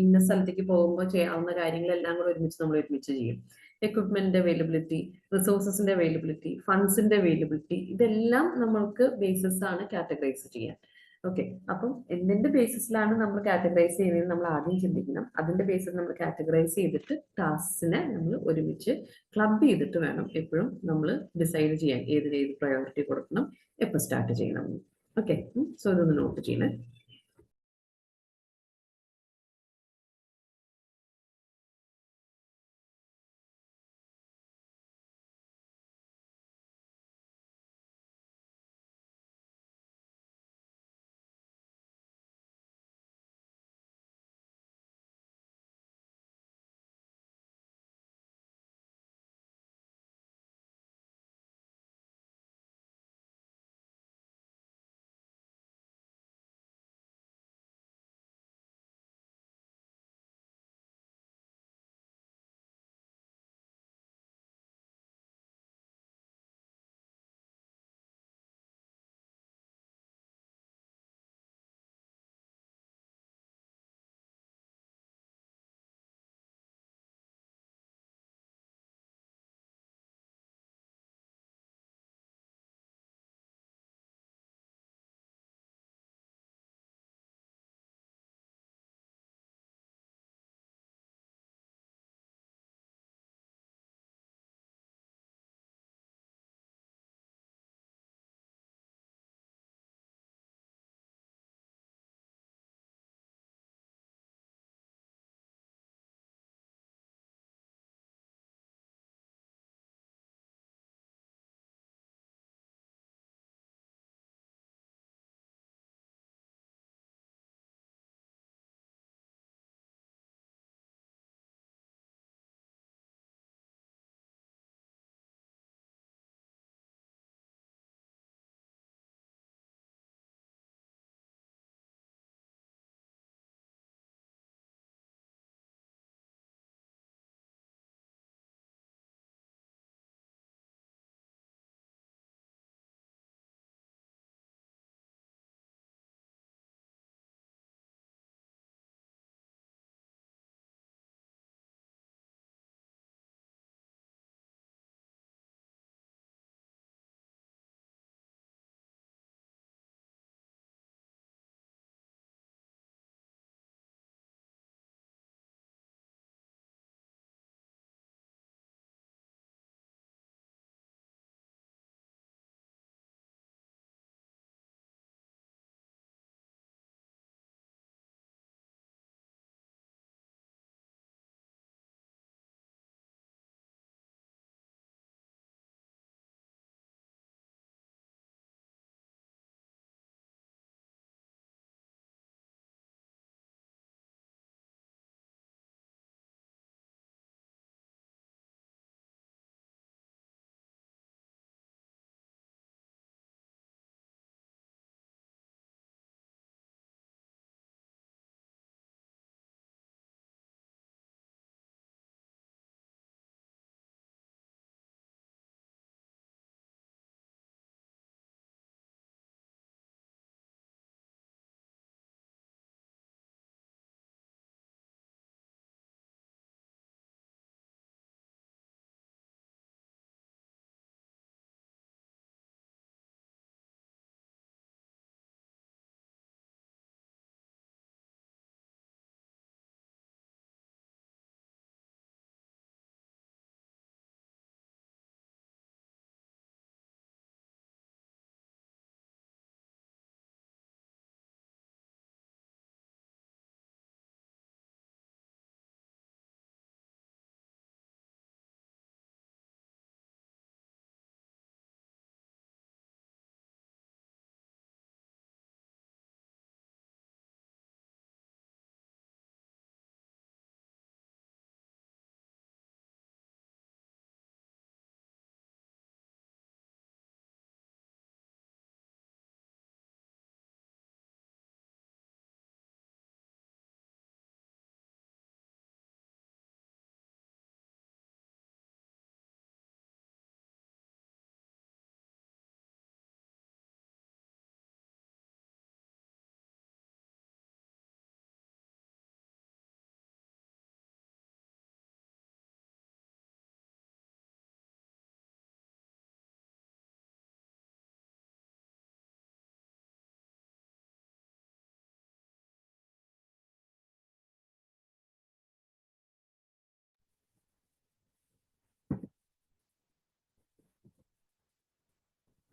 ഇന്ന സ്ഥലത്തേക്ക് പോകുമ്പോൾ ചെയ്യാവുന്ന കാര്യങ്ങളെല്ലാം കൂടെ നമ്മൾ ഒരുമിച്ച് ചെയ്യും. എക്വിപ്മെന്റിന്റെ അവൈലബിലിറ്റി, റിസോഴ്സസിന്റെ അവൈലബിലിറ്റി, ഫണ്ട്സിന്റെ അവൈലബിലിറ്റി, ഇതെല്ലാം നമ്മൾക്ക് ബേസിസ് ആണ് കാറ്റഗറൈസ് ചെയ്യാൻ. ഓക്കെ, അപ്പം എന്തിന്റെ ബേസിസിലാണ് നമ്മൾ കാറ്റഗറൈസ് ചെയ്യുന്നത് നമ്മൾ ആദ്യം ചിന്തിക്കണം. അതിന്റെ ബേസിൽ നമ്മൾ കാറ്റഗറൈസ് ചെയ്തിട്ട് ടാസ്കിനെ നമ്മൾ ഒരുമിച്ച് ക്ലബ് ചെയ്തിട്ട് വേണം എപ്പോഴും നമ്മൾ ഡിസൈഡ് ചെയ്യാൻ ഏത് പ്രയോറിറ്റി കൊടുക്കണം, എപ്പോൾ സ്റ്റാർട്ട് ചെയ്യണം. ഓക്കെ, സോ ഇതൊന്ന് നോട്ട് ചെയ്യണേ.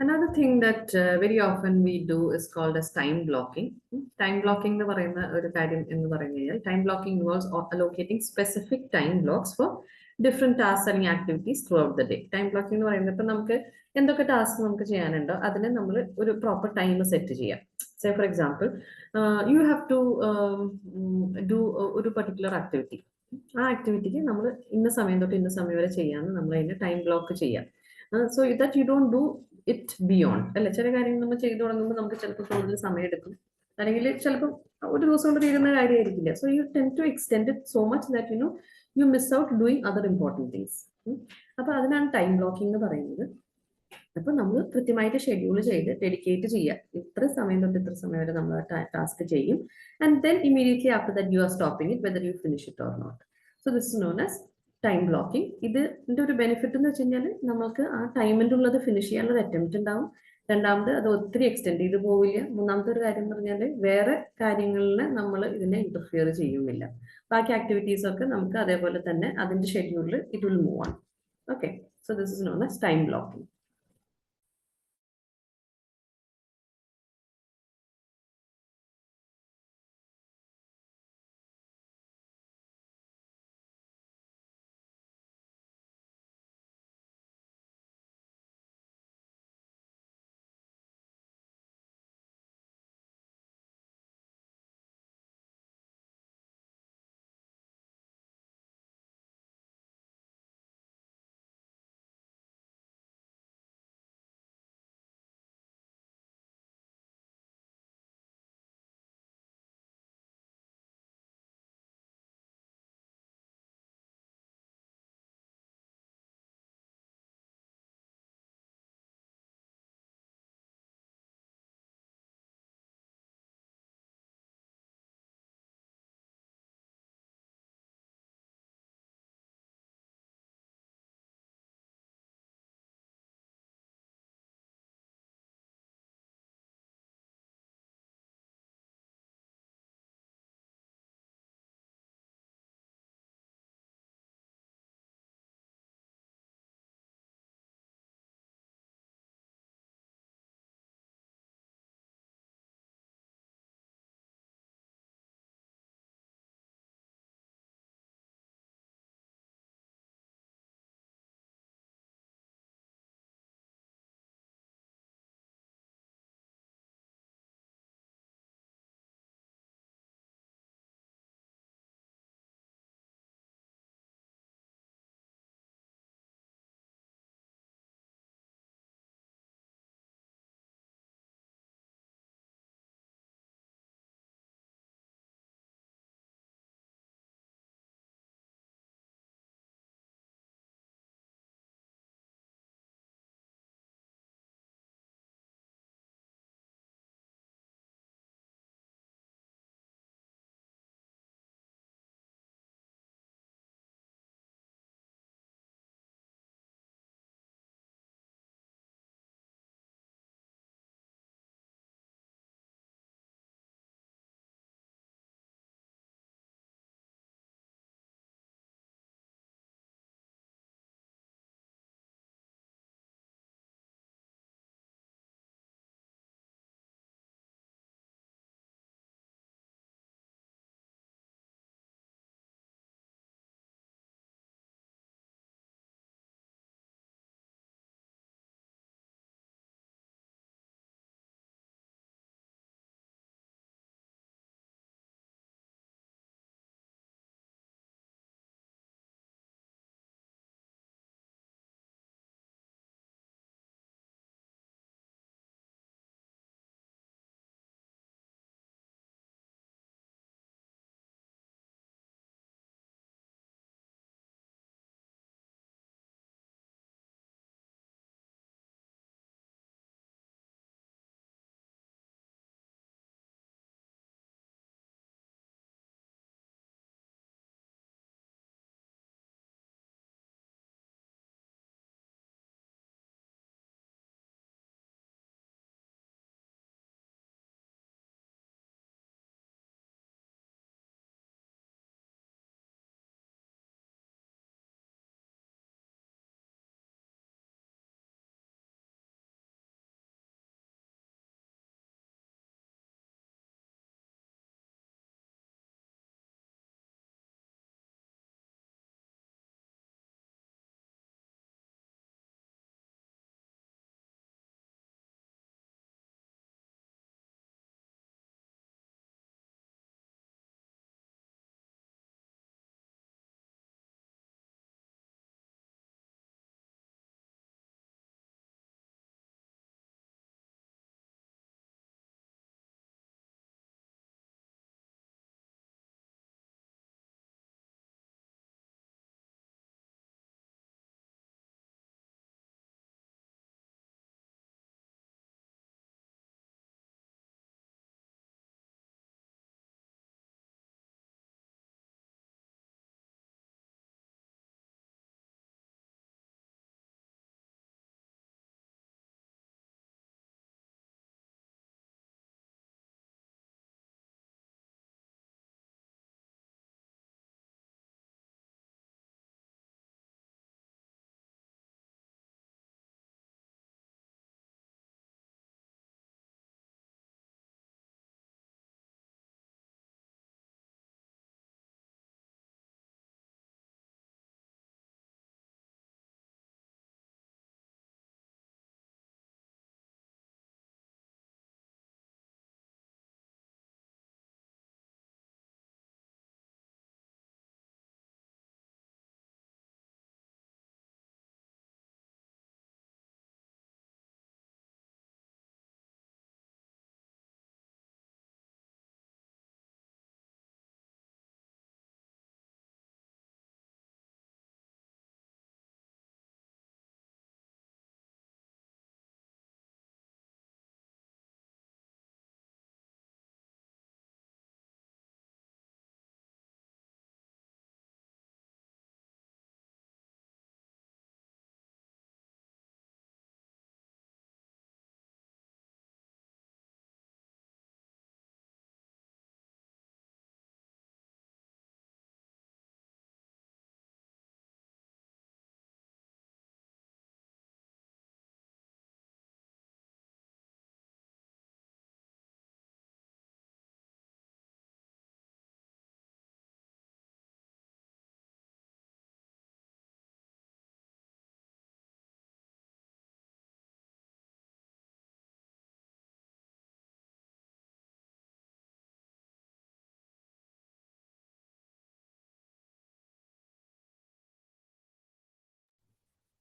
Another thing that very often we do is called as time blocking. Time blocking എന്ന് പറയുന്ന ഒരു കാര്യം എന്ന് പറഞ്ഞു കഴിഞ്ഞാൽ time blocking involves allocating specific time blocks for different tasks അല്ലെങ്കിൽ activities throughout the day. Time blocking എന്ന് പറയുന്നത് ഇപ്പം നമുക്ക് എന്തൊക്കെ ടാസ്ക് നമുക്ക് ചെയ്യാനുണ്ടോ അതിനെ നമ്മൾ ഒരു പ്രോപ്പർ ടൈം സെറ്റ് ചെയ്യാം. Say for example you have to do ഒരു പർട്ടിക്കുലർ ആക്ടിവിറ്റി. ആ ആക്ടിവിറ്റിക്ക് നമ്മൾ ഇന്ന സമയം തൊട്ട് ഇന്ന സമയം വരെ ചെയ്യാമെന്ന് നമ്മൾ അതിനെ ടൈം ബ്ലോക്ക് ചെയ്യാം. So that you don't do it beyond അല്ലെ. ചില കാര്യങ്ങൾ നമ്മൾ ചെയ്തു തുടങ്ങുമ്പോൾ നമുക്ക് ചിലപ്പോൾ കൂടുതൽ സമയം എടുക്കും, അല്ലെങ്കിൽ ചിലപ്പോൾ ഒരു ദിവസം കൊണ്ട് തീരുന്ന കാര്യമായിരിക്കില്ല. So you tend to extend it so much that you miss out doing other important things. അപ്പൊ അതിനാണ് ടൈം ബ്ലോക്കിംഗ് എന്ന് പറയുന്നത്. അപ്പൊ നമ്മൾ കൃത്യമായിട്ട് ഷെഡ്യൂൾ ചെയ്ത് ഡെഡിക്കേറ്റ് ചെയ്യുക, ഇത്ര സമയം തൊട്ട് ഇത്ര സമയം വരെ നമ്മൾ ടാസ്ക് ചെയ്യും. And then immediately after that you are stopping it whether you finish it or not. So this is known as time blocking. ഇതിന്റെ ഒരു ബെനിഫിറ്റ് എന്ന് വെച്ച് കഴിഞ്ഞാൽ നമുക്ക് ആ ടൈമിൻ്റെ ഉള്ളത് ഫിനിഷ് ചെയ്യാനുള്ള അറ്റംപ്റ്റ് ഉണ്ടാവും. രണ്ടാമത് അത് ഒത്തിരി എക്സ്റ്റെൻഡ് ചെയ്ത് പോവില്ല. മൂന്നാമത്തെ ഒരു കാര്യം എന്ന് പറഞ്ഞാൽ വേറെ കാര്യങ്ങളിൽ നമ്മൾ ഇതിനെ ഇന്റർഫിയർ ചെയ്യുന്നില്ല. ബാക്കി ആക്ടിവിറ്റീസ് ഒക്കെ നമുക്ക് അതേപോലെ തന്നെ അതിന്റെ ഷെഡ്യൂളിൽ it will move on. Okay, so this is known as time blocking.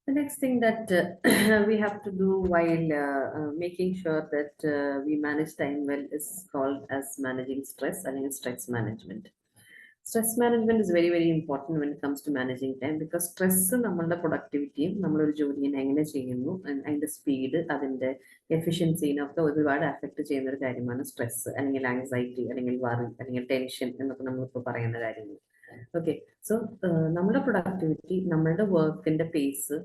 The next thing that we have to do while making sure that we manage time well is called as managing stress and stress management. Stress management is very, very important when it comes to managing time because stress നമ്മളുടെ പ്രൊഡക്ടിവിറ്റിയും നമ്മളൊരു ജോലിയെ എങ്ങനെ ചെയ്യുന്നു അതിന്റെ speed അതിന്റെ എഫിഷ്യൻസിനൊക്കെ ഒരുപാട് affect ചെയ്യുന്ന ഒരു കാര്യമാണ് സ്ട്രെസ് അല്ലെങ്കിൽ ആങ്സൈറ്റി അല്ലെങ്കിൽ വറി അല്ലെങ്കിൽ ടെൻഷൻ എന്നൊക്കെ നമ്മളിപ്പോൾ പറയുന്ന കാര്യങ്ങൾ. ഓക്കെ, സോ നമ്മുടെ പ്രൊഡക്ടിവിറ്റി, നമ്മളുടെ വർക്കിന്റെ പേസ്,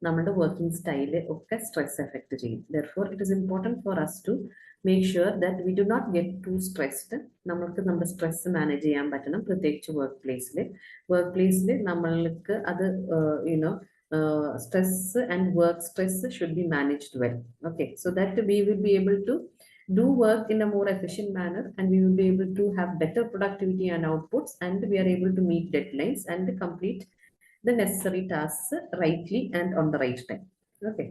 നമ്മുടെ വർക്കിംഗ് സ്റ്റൈല് ഒക്കെ സ്ട്രെസ് എഫക്ട് ചെയ്യും. Therefore it is important for us to make sure that we do not get too stressed. നമ്മൾക്ക് നമ്മുടെ സ്ട്രെസ് മാനേജ് ചെയ്യാൻ പറ്റണം, പ്രത്യേകിച്ച് വർക്ക് പ്ലേസിൽ നമ്മൾക്ക് അത് you know stress and work stress should be managed well. Okay, so that we will be able to do work in a more efficient manner and we will be able to have better productivity and outputs, and we are able to meet deadlines and complete the necessary tasks rightly and on the right time. Okay.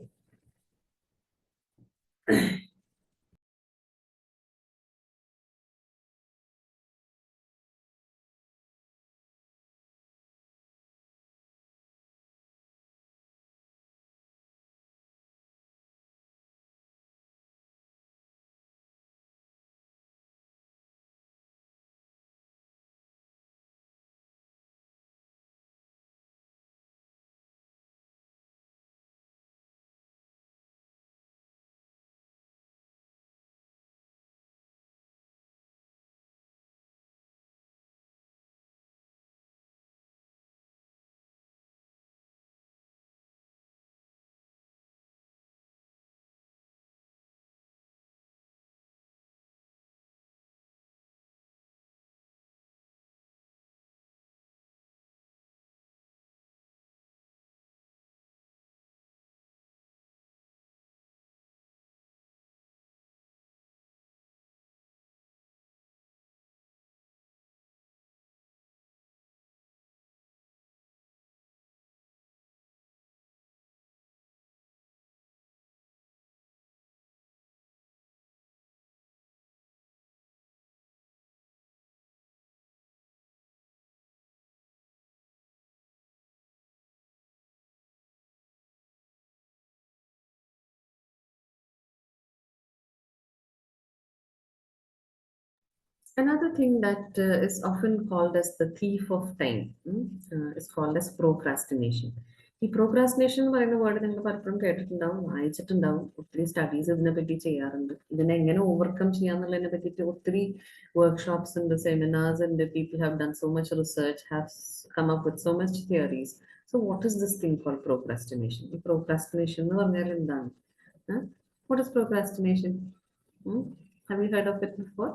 Another thing that is often called as the thief of time is called as procrastination. ഈ procrastination എന്ന് പറയുന്ന word നിങ്ങൾ പലപ്പോഴും കേട്ടിട്ടുണ്ടാവും, വായിച്ചിട്ടുണ്ടാവും, ഒത്തിരി studies ഇതിനെ പറ്റി ചെയ്യാറുണ്ട്. ഇതിനെ എങ്ങനെ ഓവർകം ചെയ്യാന്നുള്ളതിനെ പറ്റിയിട്ട് ഒത്തിരി വർക്ക്ഷോപ്സ് ഉണ്ട്, സെമിനാർസ് ഉണ്ട്, people have done so much research, have come up with so much theories. So what is this thing called procrastination? ഈ പ്രോക്രാസ്റ്റിനേഷൻ എന്ന് പറഞ്ഞാൽ എന്താണ്? What is procrastination? Have you heard of it before?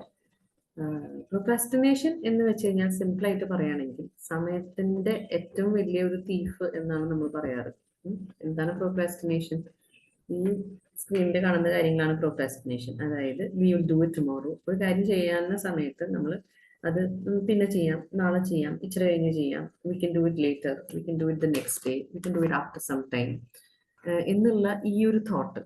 Procrastination എന്ന് വെച്ച് കഴിഞ്ഞാൽ simple ആയിട്ട് പറയുകയാണെങ്കിൽ സമയത്തിന്റെ ഏറ്റവും വലിയ ഒരു തീഫ് എന്നാണ് നമ്മൾ പറയാറ്. എന്താണ് പ്രോക്രാസ്റ്റിനേഷൻ? ഈ സ്ക്രീനിൽ കാണുന്ന കാര്യങ്ങളാണ് പ്രോക്രാസ്റ്റിനേഷൻ. അതായത് we will do it tomorrow. ഒരു കാര്യം ചെയ്യാവുന്ന സമയത്ത് നമ്മൾ അത് പിന്നെ ചെയ്യാം, നാളെ ചെയ്യാം, ഇച്ചിരി കഴിഞ്ഞ് ചെയ്യാം, we can do it later, we can do it the next day, we can do it after some time എന്നുള്ള ഈ ഒരു thought,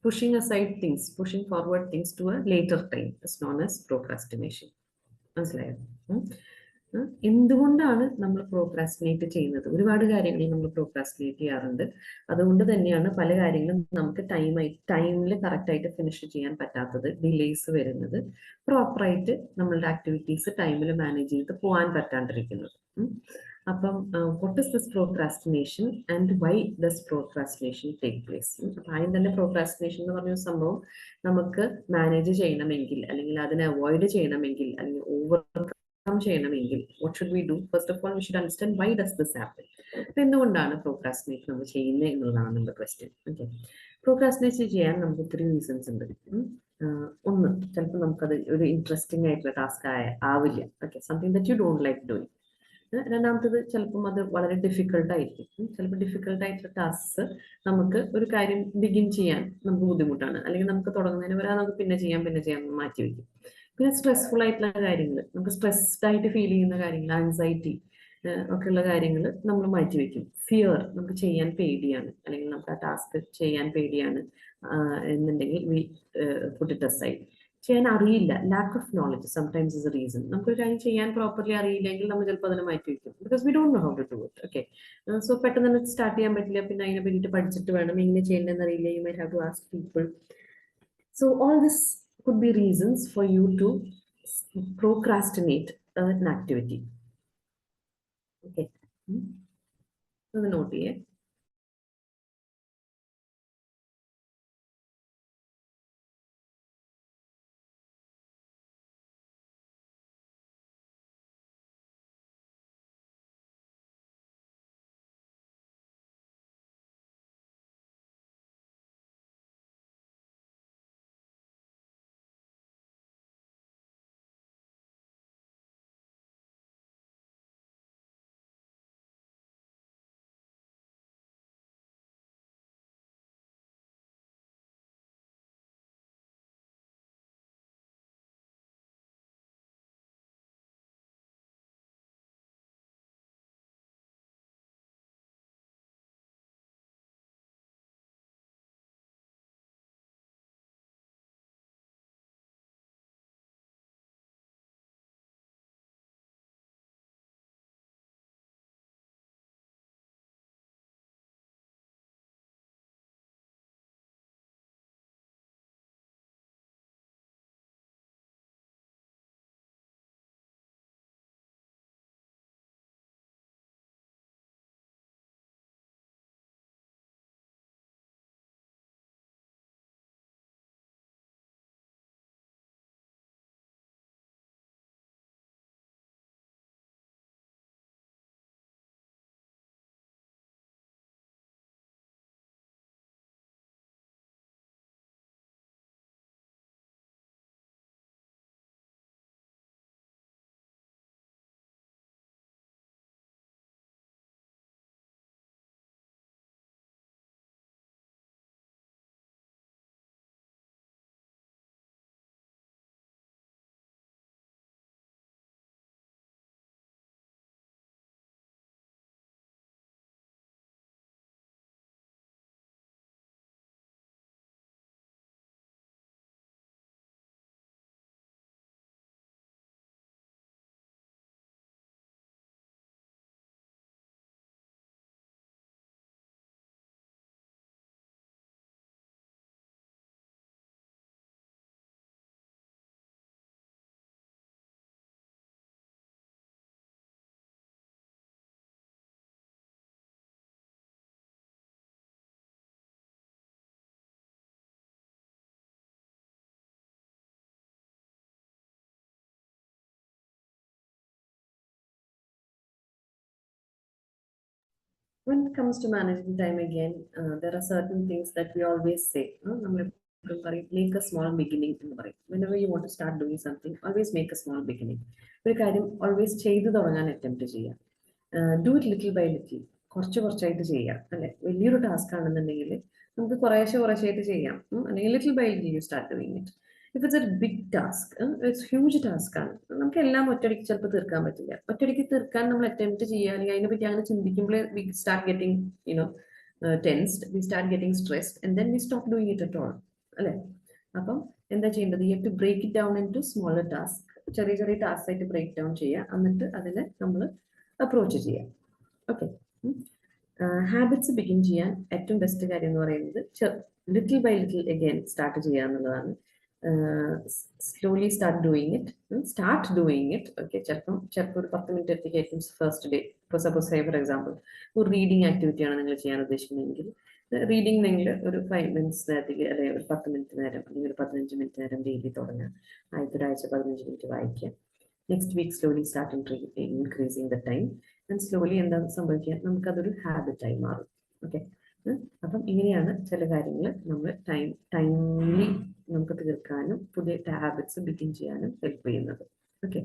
pushing aside things, pushing forward things to a later time is known as procrastination. മനസ്സിലായോ? എന്തുകൊണ്ടാണ് നമ്മൾ procrastinate ചെയ്യുന്നത്? ഒരുപാട് കാര്യങ്ങൾ നമ്മൾ പ്രോക്രാസ്റ്റിനേറ്റ് ചെയ്യാറുണ്ട്. അതുകൊണ്ട് തന്നെയാണ് പല കാര്യങ്ങളും നമുക്ക് ടൈമിൽ കറക്റ്റായിട്ട് ഫിനിഷ് ചെയ്യാൻ പറ്റാത്തത്, ഡിലേസ് വരുന്നത്, പ്രോപ്പറായിട്ട് നമ്മളുടെ ആക്ടിവിറ്റീസ് ടൈമിൽ മാനേജ് ചെയ്ത് പോകാൻ പറ്റാണ്ടിരിക്കുന്നത്. അപ്പം what is this procrastination and why does procrastination take place? അപ്പം ആദ്യം തന്നെ പ്രോക്രാസ്റ്റിനേഷൻ എന്ന് പറഞ്ഞ സംഭവം നമുക്ക് മാനേജ് ചെയ്യണമെങ്കിൽ, അല്ലെങ്കിൽ അതിനെ അവോയ്ഡ് ചെയ്യണമെങ്കിൽ, അല്ലെങ്കിൽ ഓവർകം ചെയ്യണമെങ്കിൽ what should we do? First of all we should understand why does this happen. അപ്പം എന്തുകൊണ്ടാണ് പ്രോക്രാസ്റ്റിനേറ്റ് നമ്മൾ ചെയ്യുന്നത് എന്നുള്ളതാണ് നമ്മുടെ ക്വസ്റ്റ്യൻ. ഓക്കെ, പ്രോക്രാസ്റ്റിനേറ്റ് ചെയ്യാൻ നമുക്ക് ഒത്തിരി റീസൺസ് ഉണ്ട്. ഒന്ന്, ചിലപ്പോൾ നമുക്കത് ഒരു ഇൻട്രസ്റ്റിംഗ് ആയിട്ടുള്ള ടാസ്ക് ആവില്ല. Okay, something that you don't like doing. രണ്ടാമത്തത്, ചിലപ്പം അത് വളരെ ഡിഫിക്കൽട്ട് ആയിരിക്കും. ചിലപ്പോൾ ഡിഫിക്കൽട്ട് ആയിട്ടുള്ള ടാസ്ക് നമുക്ക് ഒരു കാര്യം ബിഗിൻ ചെയ്യാൻ നമുക്ക് ബുദ്ധിമുട്ടാണ്, അല്ലെങ്കിൽ നമുക്ക് തുടങ്ങുന്നതിന് വരെ നമുക്ക് പിന്നെ ചെയ്യാം മാറ്റി വയ്ക്കും. പിന്നെ സ്ട്രെസ്ഫുൾ ആയിട്ടുള്ള കാര്യങ്ങൾ, നമുക്ക് സ്ട്രെസ്ഡ് ആയിട്ട് ഫീൽ ചെയ്യുന്ന കാര്യങ്ങൾ, ആൻസൈറ്റി ഒക്കെയുള്ള കാര്യങ്ങൾ നമ്മൾ മാറ്റി വയ്ക്കും. ഫിയർ, നമുക്ക് ചെയ്യാൻ പേടിയാണ്, അല്ലെങ്കിൽ നമുക്ക് ആ ടാസ്ക് ചെയ്യാൻ പേടിയാണ് എന്നുണ്ടെങ്കിൽ വി പുട്ട് ഇറ്റ് അസൈഡ്. ചെയ്യാൻ അറിയില്ല. Lack of knowledge sometimes is A reason. നമുക്കൊരു കാര്യം ചെയ്യാൻ പ്രോപ്പർലി അറിയില്ലെങ്കിൽ നമ്മൾ ചിലപ്പോൾ അതിനെ മാറ്റി വയ്ക്കും. Because we don't know how to do it. Okay, so പെട്ടെന്ന് തന്നെ സ്റ്റാർട്ട് ചെയ്യാൻ പറ്റില്ല. പിന്നെ അതിനെ പറ്റിയിട്ട് പഠിച്ചിട്ട് വേണം, എങ്ങനെ ചെയ്യേണ്ടതെന്ന് അറിയില്ല. You might have to ask people. So all this could be reasons for you to procrastinate an activity. Okay, അത് നോട്ട് ചെയ്യേ. When it comes to managing time again, there are certain things that we always say. നമ്മൾ എപ്പോഴും പറയും, make a small beginning എന്ന് പറയും. Whenever you want to start doing something, always make a small beginning. ഒരു കാര്യം always ചെയ്തു തുടങ്ങാൻ attempt ചെയ്യുക. Do it little by little, കുറച്ച് കുറച്ചായിട്ട് ചെയ്യാം അല്ലെ. വലിയൊരു ടാസ്ക് ആണെന്നുണ്ടെങ്കിൽ നമുക്ക് കുറേശ്ശായിട്ട് ചെയ്യാം. അല്ലെങ്കിൽ little by little you start doing it. If it's a big task, it's huge task ആണ്, നമുക്ക് എല്ലാം ഒറ്റയടിക്ക് ചിലപ്പോൾ തീർക്കാൻ പറ്റില്ല. ഒറ്റയടിക്ക് തീർക്കാൻ നമ്മൾ അറ്റംപ്റ്റ് ചെയ്യുക, അല്ലെങ്കിൽ അതിനെപ്പറ്റി അങ്ങനെ ചിന്തിക്കുമ്പോഴേ we start getting you know tensed, we start getting stressed, and then we stop doing it at all അല്ലെ. അപ്പം എന്താ ചെയ്യേണ്ടത്? You have to break it down into smaller task. ചെറിയ ചെറിയ ടാസ്ക് ആയിട്ട് ബ്രേക്ക് ഡൗൺ ചെയ്യുക, എന്നിട്ട് അതിനെ നമ്മൾ അപ്രോച്ച് ചെയ്യാം. ഓക്കെ, ഹാബിറ്റ്സ് ബിഗിൻ ചെയ്യാൻ ഏറ്റവും ബെസ്റ്റ് കാര്യം എന്ന് പറയുന്നത് little by little again start ചെയ്യുക എന്നുള്ളതാണ്. Slowly start doing it. Okay, ചിലപ്പോൾ ഒരു 10 മിനിറ്റ് എത്തിക്കായിരിക്കും ഫസ്റ്റ് ഡേ. ഇപ്പോൾ സപ്പോസ് ഫോർ എക്സാമ്പിൾ ഒരു റീഡിങ് ആക്ടിവിറ്റി ആണ് നിങ്ങൾ ചെയ്യാൻ ഉദ്ദേശിക്കുന്നതെങ്കിൽ, റീഡിംഗ് നിങ്ങൾ ഒരു 5 മിനിറ്റ്സ് നേരത്തേക്ക്, അല്ലെങ്കിൽ ഒരു 10 മിനിറ്റ് നേരം, അല്ലെങ്കിൽ ഒരു 15 മിനിറ്റ് നേരം ഡെയിലി തുടങ്ങാം. ആദ്യത്തെ ഒരാഴ്ച 15 മിനിറ്റ് വായിക്കാം. Next week slowly start increasing the time, and slowly എന്താ സംഭവിക്കുക, നമുക്കതൊരു ഹാബിറ്റായി മാറും. ഓക്കെ, അപ്പം ഇങ്ങനെയാണ് ചില കാര്യങ്ങൾ നമ്മൾ ടൈംലി നമുക്ക് തീർക്കാനും പുതിയ ഹാബിറ്റ്സ് ബിഗിൻ ചെയ്യാനും ഹെൽപ്പ് ചെയ്യുന്നത്. Okay.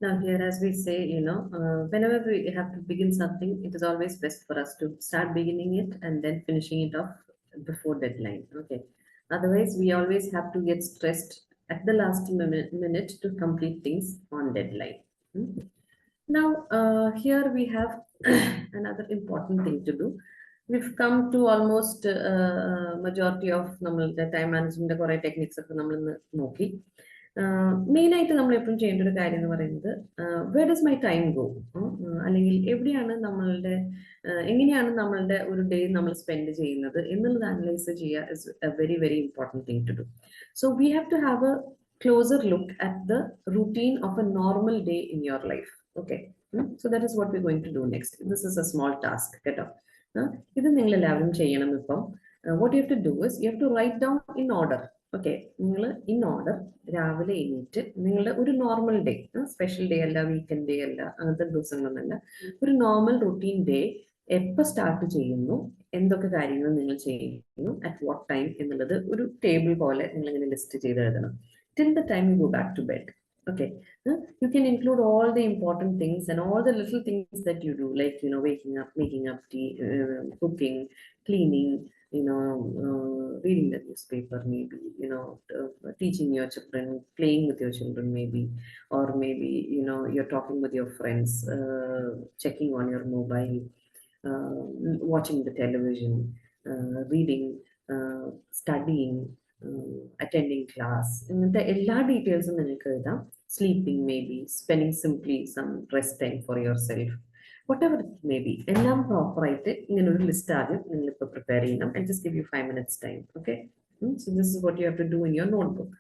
Now, here, as we say, whenever we have to begin something, it is always best for us to start beginning it and then finishing it off before deadline. Okay. Otherwise, we always have to get stressed at the last minute to complete things on deadline. Hmm. Now, here we have another important thing to do. We've come to almost majority of നമ്മളുടെ time management കുറെ techniques ഒക്കെ നമ്മൾ ഇന്ന് നോക്കി. Main ആയിട്ട് നമ്മൾ എപ്പോഴും ചെയ്യേണ്ട ഒരു കാര്യം എന്ന് പറയുന്നത് where does my time go, അല്ലെങ്കിൽ എവിടെയാണ് നമ്മളുടെ എങ്ങനെയാണ് നമ്മളുടെ ഒരു ഡേ നമ്മൾ സ്പെൻഡ് ചെയ്യുന്നത് എന്നുള്ളത് അനലൈസ് ചെയ്യുക is a very very important thing to do. So we have to have a closer look at the routine of a normal day in your life. Okay. So that is what we're going to do next. This is a small task. കേട്ടോ. ഇത് നിങ്ങൾ എല്ലാവരും ചെയ്യണം ഇപ്പം. What you have to do is you have to write down in order. Okay, നിങ്ങൾ in order രാവിലെ എണീറ്റ് നിങ്ങളുടെ ഒരു നോർമൽ ഡേ, സ്പെഷ്യൽ ഡേ അല്ല, വീക്കെൻഡ് ഡേ അല്ല, അങ്ങനത്തെ ദിവസങ്ങളൊന്നല്ല, ഒരു നോർമൽ റുട്ടീൻ ഡേ എപ്പോൾ സ്റ്റാർട്ട് ചെയ്യുന്നു, എന്തൊക്കെ കാര്യങ്ങൾ നിങ്ങൾ ചെയ്യുന്നു, അറ്റ് വാട്ട് ടൈം എന്നുള്ളത് ഒരു ടേബിൾ പോലെ നിങ്ങൾ ഇങ്ങനെ ലിസ്റ്റ് ചെയ്ത് എഴുതണം. Till the time you go back to bed. Okay. You can include all the important things and all the little things that you do, like, waking up, making up tea, cooking, cleaning, reading the newspaper, maybe, teaching your children, playing with your children, maybe, or maybe, you're talking with your friends, checking on your mobile, watching the television, reading, studying, attending class, ഇങ്ങനത്തെ എല്ലാ ഡീറ്റെയിൽസും നിങ്ങൾക്ക് എഴുതാം. Sleeping may be, spending simply some rest time for yourself, whatever it may be, എല്ലാം പ്രോപ്പറായിട്ട് ഇങ്ങനെ ഒരു list ആദ്യം നിങ്ങൾ ഇപ്പോൾ പ്രിപ്പയർ ചെയ്യണം. I just give you 5 minutes time. Okay. So this is what you have to do in your notebook.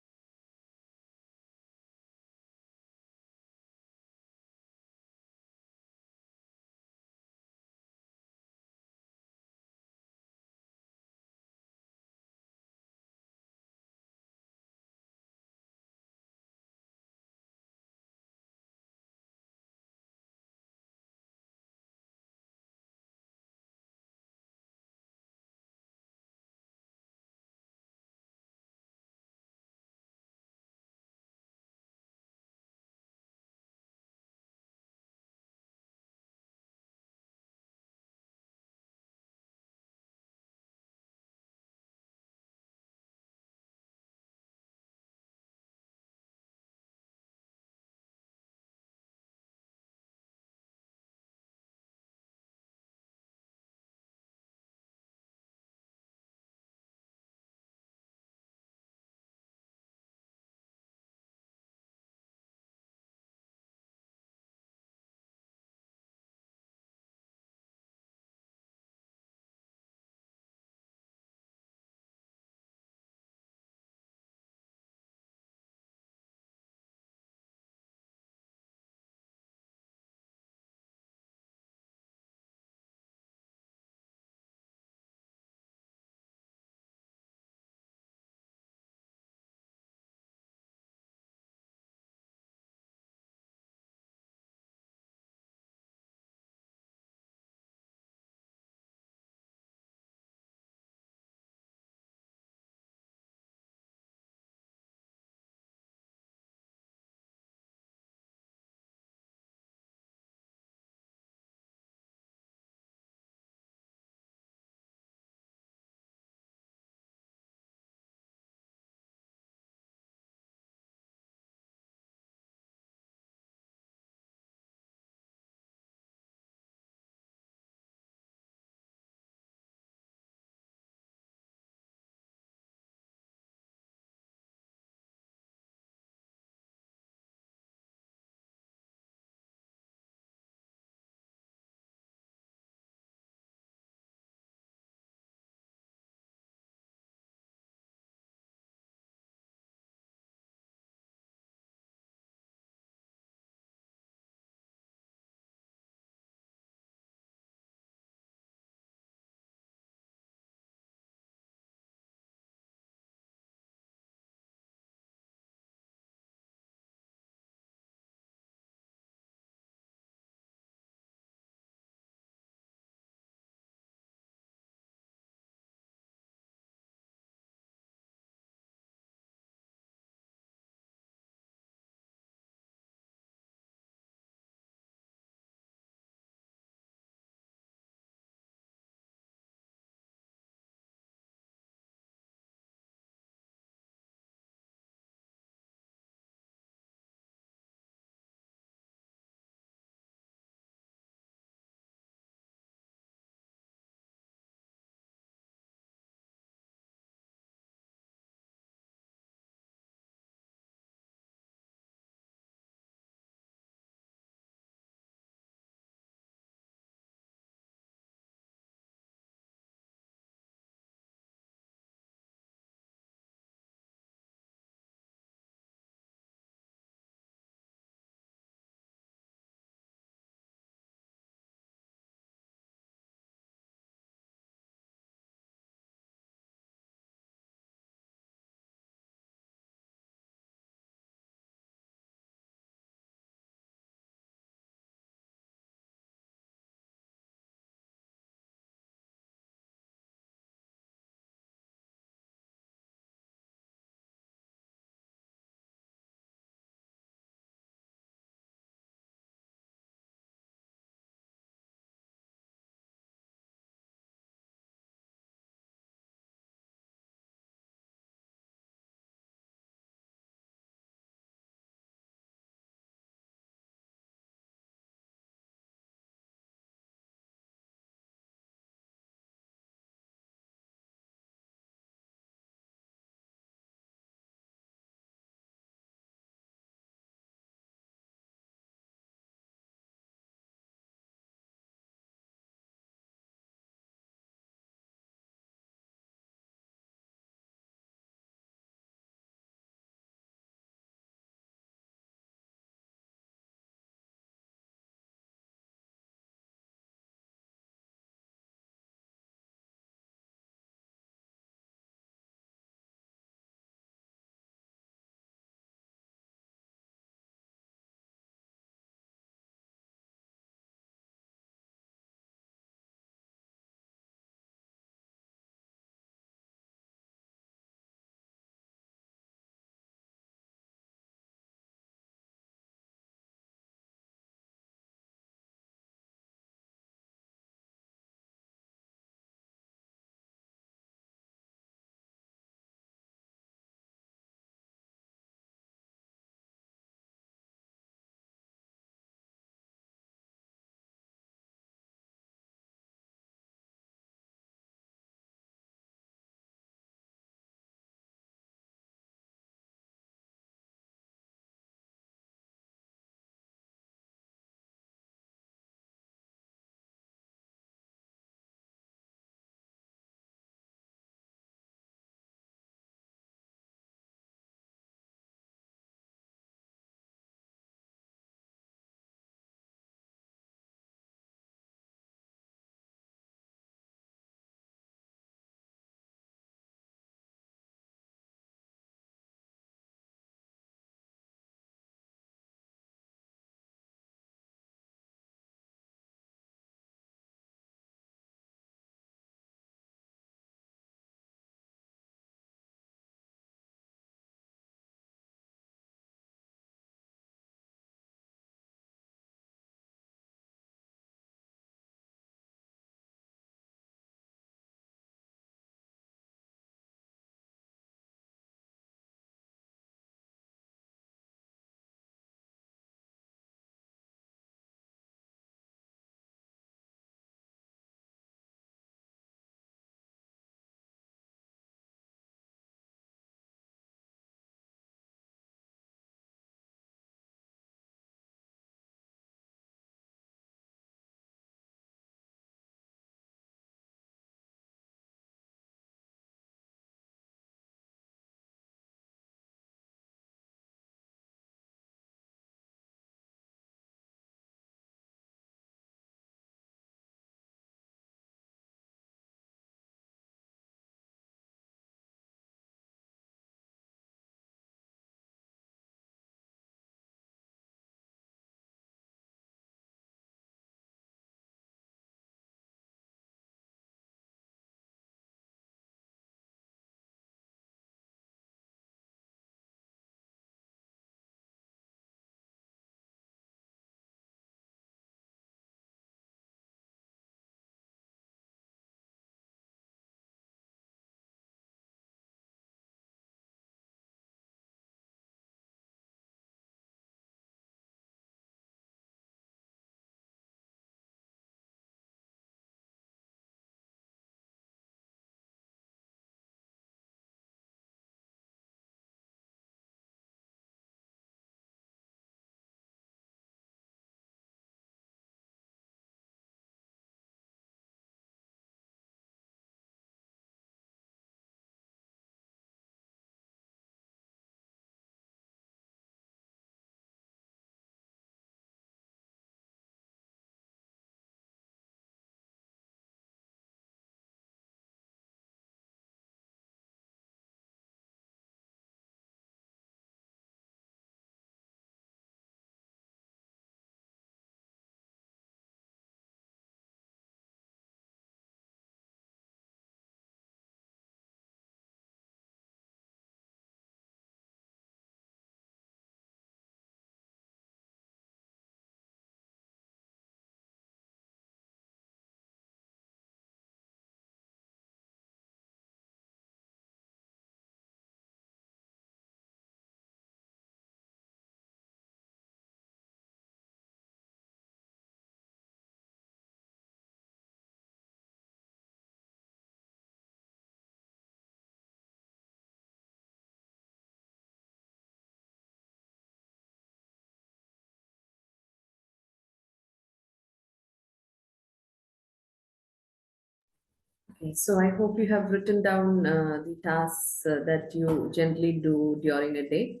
Okay, so I hope you have written down the tasks that you generally do during a day.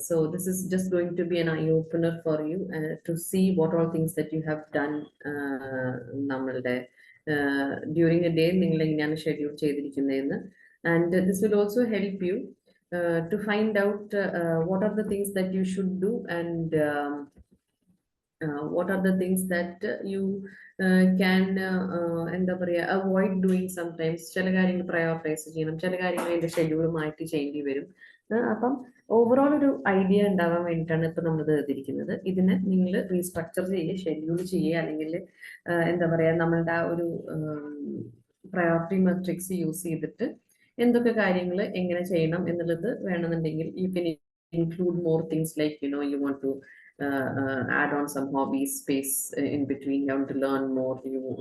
So this is just going to be an eye opener for you to see what all things that you have done നമ്മളുടെ during a day നിങ്ങൾ എങ്ങനെയാണ് schedule ചെയ്തിരിക്കുന്നതെന്ന്, and this will also help you to find out what are the things that you should do, and what are the things that you can എന്താ പറയുക avoid doing sometimes. ചില കാര്യങ്ങൾ prioritise ചെയ്യണം, ചില കാര്യങ്ങൾ അതിന്റെ ഷെഡ്യൂൾ മാറ്റി ചെയ്യേണ്ടി വരും. അപ്പം ഓവറോൾ ഒരു ഐഡിയ ഉണ്ടാവാൻ വേണ്ടിയിട്ടാണ് ഇപ്പൊ നമ്മൾ എഴുതിയിരിക്കുന്നത്. ഇതിനെ നിങ്ങൾ റീസ്ട്രക്ചർ ചെയ്യുക, ഷെഡ്യൂൾ ചെയ്യുക, അല്ലെങ്കിൽ എന്താ പറയുക നമ്മളുടെ ആ ഒരു പ്രയോറിറ്റി മെട്രിക്സ് യൂസ് ചെയ്തിട്ട് എന്തൊക്കെ കാര്യങ്ങൾ എങ്ങനെ ചെയ്യണം എന്നുള്ളത് വേണമെന്നുണ്ടെങ്കിൽ you Ken include more things like, you know, you want to add on some hobbies space in between, you want to learn more,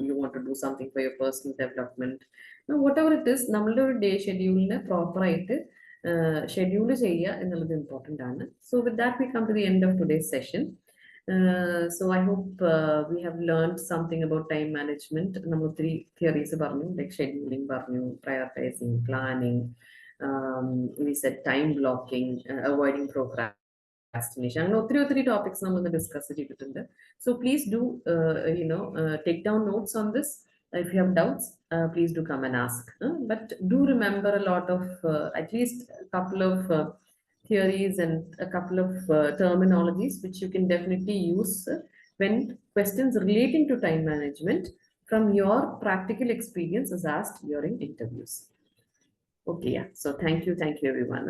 you want to do something for your personal development. Now, whatever it is, നമ്മളുടെ ഒരു day ഷെഡ്യൂളിനെ proper ആയിട്ട് schedule ചെയ്യുക എന്നുള്ളത് important ആണ്. So with that we come to the end of today's session. So I hope we have learned something about time management. നമ്മൾ ഒത്തിരി theories പറഞ്ഞു, ലൈക്ക് ഷെഡ്യൂളിംഗ് പറഞ്ഞു, prioritising, planning, we said time blocking, avoiding procrastination. അങ്ങനെ ഒത്തിരി topics നമ്മൾ discuss ചെയ്തിട്ടുണ്ട്. So please do take down notes on this. If you have doubts, please do come and ask. But do remember a lot of at least a couple of theories and a couple of terminologies which you can definitely use when questions relating to time management from your practical experience is asked during interviews. Okay, yeah. So thank you everyone.